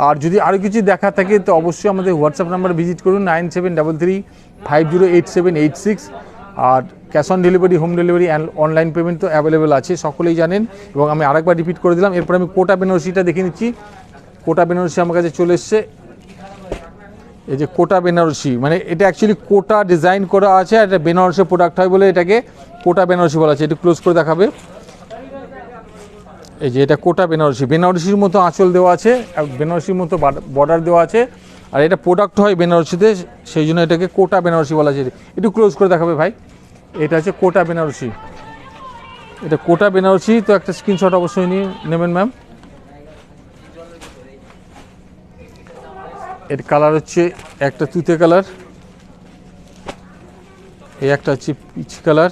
আর যদি আরও কিছু দেখা থাকে তো অবশ্যই আমাদের হোয়াটসঅ্যাপ নাম্বারে ভিজিট করুন 9733508786। আর cash on delivery, home delivery and online payment তো অ্যাভেলেবেল আছে, সকলেই জানেন। এবং আমি আরেকবার রিপিট করে দিলাম। এরপর আমি কোটা বেনারসিটা দেখে নিচ্ছি। কোটা বেনারসি আমার কাছে চলে এসছে, এই যে কোটা বেনারসি, মানে এটা অ্যাকচুয়ালি কোটা ডিজাইন করা আছে, আর এটা বেনারসি প্রোডাক্ট হয় বলে এটাকে কোটা বেনারসি বলা আছে। একটু ক্লোজ করে দেখাবে। এই যে এটা কোটা বেনারসি, বেনারসির মতো আঁচল দেওয়া আছে, বেনারসির মতো বর্ডার দেওয়া আছে, আর এটা প্রোডাক্ট হয় বেনারসিতে, সেই জন্য এটাকে কোটা বেনারসি বলা আছে। একটু ক্লোজ করে দেখাবে ভাই। এটা হচ্ছে কোটা বেনারসি, এটা কোটা বেনারসি। তো একটা স্ক্রিনশট অবশ্যই নিয়ে নেবেন ম্যাম। এর কালার হচ্ছে একটা তুতে কালার, এই একটা হচ্ছে পিচ কালার,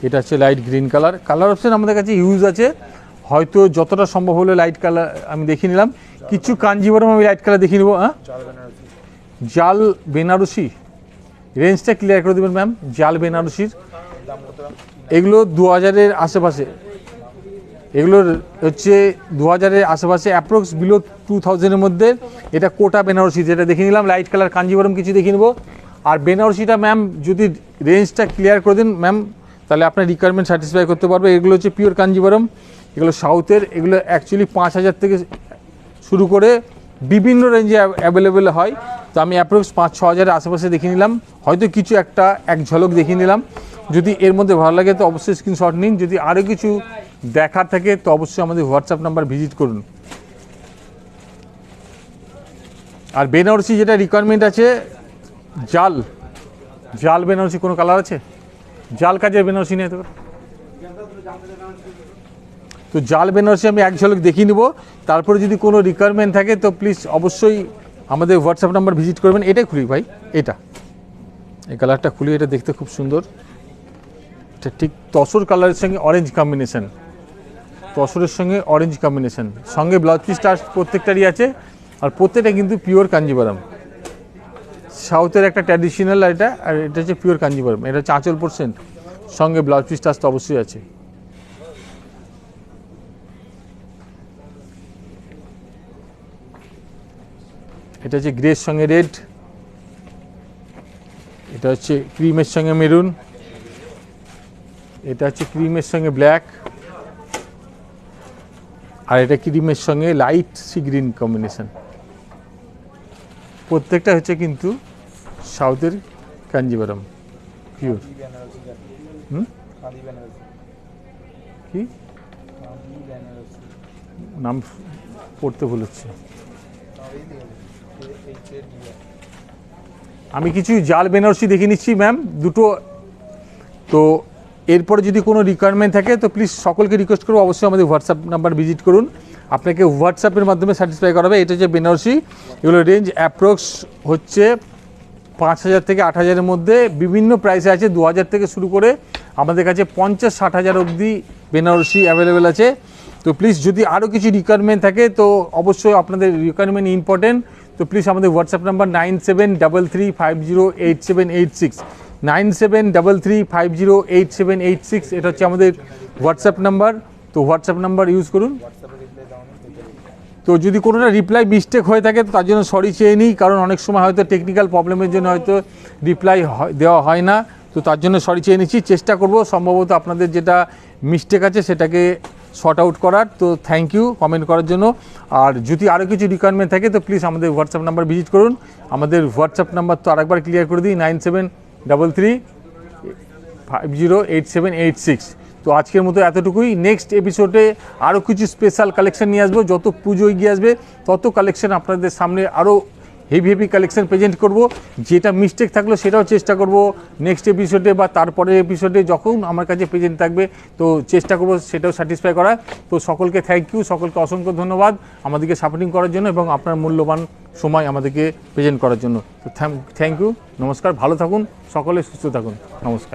এটা হচ্ছে light green colour. Colour option আমাদের কাছে ইউজ আছে, হয়তো যতটা সম্ভব হলো লাইট কালার আমি দেখিয়ে নিলাম। কিছু কাঞ্জিভরম আমি লাইট কালার দেখিয়ে নেবো। হ্যাঁ, জাল বেনারসি রেঞ্জটা ক্লিয়ার করে দেবেন ম্যাম। জাল বেনারসির এগুলো 2000-এর আশেপাশে, এগুলোর হচ্ছে 2000-এর আশেপাশে, অ্যাপ্রক্স বিলো 2000-এর মধ্যে। এটা কোটা বেনারসি যেটা দেখে নিলাম, লাইট কালার কাঞ্জিভরম কিছু দেখিয়ে নেবো। আর বেনারসিটা ম্যাম যদি রেঞ্জটা ক্লিয়ার করে দেন ম্যাম, তাহলে আপনার রিকোয়ারমেন্ট স্যাটিসফাই করতে পারবে। এগুলো হচ্ছে পিওর কাঞ্জিভরম, এগুলো সাউথের। এগুলো অ্যাকচুয়ালি 5000 থেকে শুরু করে বিভিন্ন রেঞ্জে অ্যাভেলেবেল হয়। তো আমি অ্যাপ্রক্স 5-6 হাজারের আশেপাশে দেখিয়ে নিলাম, হয়তো কিছু এক ঝলক দেখিয়ে নিলাম। যদি এর মধ্যে ভালো লাগে তো অবশ্যই স্ক্রিনশট নিন। যদি আরও কিছু দেখার থাকে তো অবশ্যই আমাদের হোয়াটসঅ্যাপ নাম্বার ভিজিট করুন। আর বেনারসি যেটা রিকোয়ারমেন্ট আছে, জাল বেনারসি কোনো কালার আছে? জাল কাজের বেনারসি নেই তো জাল বেনারসি আমি এক ঝলক দেখিয়ে নেব। তারপরে যদি কোনো রিকোয়ারমেন্ট থাকে তো প্লিজ অবশ্যই আমাদের হোয়াটসঅ্যাপ নাম্বার ভিজিট করবেন। এটাই খুলি ভাই, এই কালারটা খুলি, এটা দেখতে খুব সুন্দর। এটা ঠিক তসর কালারের সঙ্গে অরেঞ্জ কম্বিনেশন, তসরের সঙ্গে অরেঞ্জ কম্বিনেশন, সঙ্গে ব্লাউজ পিস টাচ প্রত্যেকটারই আছে। আর প্রত্যেকটা কিন্তু পিওর কাঞ্জিভরম, সাউথের একটা ট্র্যাডিশনাল এটা, আর এটা হচ্ছে পিওর কাঞ্জিভরম। এটা হচ্ছে আঁচল পোর্শন, সঙ্গে ব্লাউজ পিস টাচ তো অবশ্যই আছে। এটা হচ্ছে গ্রের সঙ্গে রেড, এটা হচ্ছে ক্রিমের সঙ্গে মেরুন, এটা হচ্ছে ক্রিমের সঙ্গে ব্ল্যাক, আর এটা ক্রিমের সঙ্গে লাইট সি গ্রিন কম্বিনেশন। প্রত্যেকটা হচ্ছে কিন্তু সাউথের কাঞ্জিভরম পিওর। কি নাম পড়তে ভুল হচ্ছে। আমি কিছু জাল বেনারসি দেখে নিচ্ছি ম্যাম, দুটো। তো এরপরে যদি কোনো রিকোয়ারমেন্ট থাকে তো প্লিজ সকলকে রিকোয়েস্ট করবো অবশ্যই আমাদের হোয়াটসঅ্যাপ নাম্বার ভিজিট করুন, আপনাকে হোয়াটসঅ্যাপের মাধ্যমে স্যাটিসফাই করাবে। এটা হচ্ছে বেনারসি, এগুলো রেঞ্জ অ্যাপ্রক্স হচ্ছে 5000 থেকে 8000-এর মধ্যে, বিভিন্ন প্রাইসে আছে। 2000 থেকে শুরু করে আমাদের কাছে 50-60 হাজার অবধি বেনারসি অ্যাভেলেবেল আছে। তো প্লিজ যদি আরও কিছু রিকোয়ারমেন্ট থাকে তো অবশ্যই আপনাদের রিকোয়ারমেন্ট ইম্পর্টেন্ট। তো প্লিজ আমাদের হোয়াটসঅ্যাপ নাম্বার 9733508786, 9733508786, এটা হচ্ছে আমাদের হোয়াটসঅ্যাপ নাম্বার। তো হোয়াটসঅ্যাপ নাম্বার ইউজ করুন। তো যদি কোনোটা রিপ্লাই মিস্টেক হয়ে থাকে তো তার জন্য সরি চেয়ে নিই, কারণ অনেক সময় হয়তো টেকনিক্যাল প্রবলেমের জন্য হয়তো রিপ্লাই দেওয়া হয় না। তো তার জন্য সরি চেয়ে নিচ্ছি, চেষ্টা করব সম্ভবত আপনাদের যেটা মিস্টেক আছে সেটাকে শর্ট আউট করার। তো থ্যাংক ইউ কমেন্ট করার জন্য। আর যদি আরও কিছু রিকোয়ারমেন্ট থাকে তো প্লিজ আমাদের হোয়াটসঅ্যাপ নাম্বার ভিজিট করুন। আমাদের হোয়াটসঅ্যাপ নাম্বার তো আরেকবার ক্লিয়ার করে দিই, 9733508786। তো আজকের মতো এতটুকুই। নেক্সট এপিসোডে আরও কিছু স্পেশাল কালেকশন নিয়ে আসবো। যত পুজো এগিয়ে আসবে তত কালেকশন আপনাদের সামনে আরও হেভি কালেকশন প্রেজেন্ট করব। যেটা মিস্টেক থাকলো সেটাও চেষ্টা করব নেক্সট এপিসোডে বা তারপরের এপিসোডে যখন আমার কাছে প্রেজেন্ট থাকবে তো চেষ্টা করব সেটাও স্যাটিসফাই করার। তো সকলকে থ্যাংক ইউ, সকলকে অসংখ্য ধন্যবাদ আমাদেরকে সাপোর্টিং করার জন্য এবং আপনার মূল্যবান সময় আমাদেরকে প্রেজেন্ট করার জন্য। তো থ্যাংক ইউ, নমস্কার, ভালো থাকুন, সকলে সুস্থ থাকুন, নমস্কার।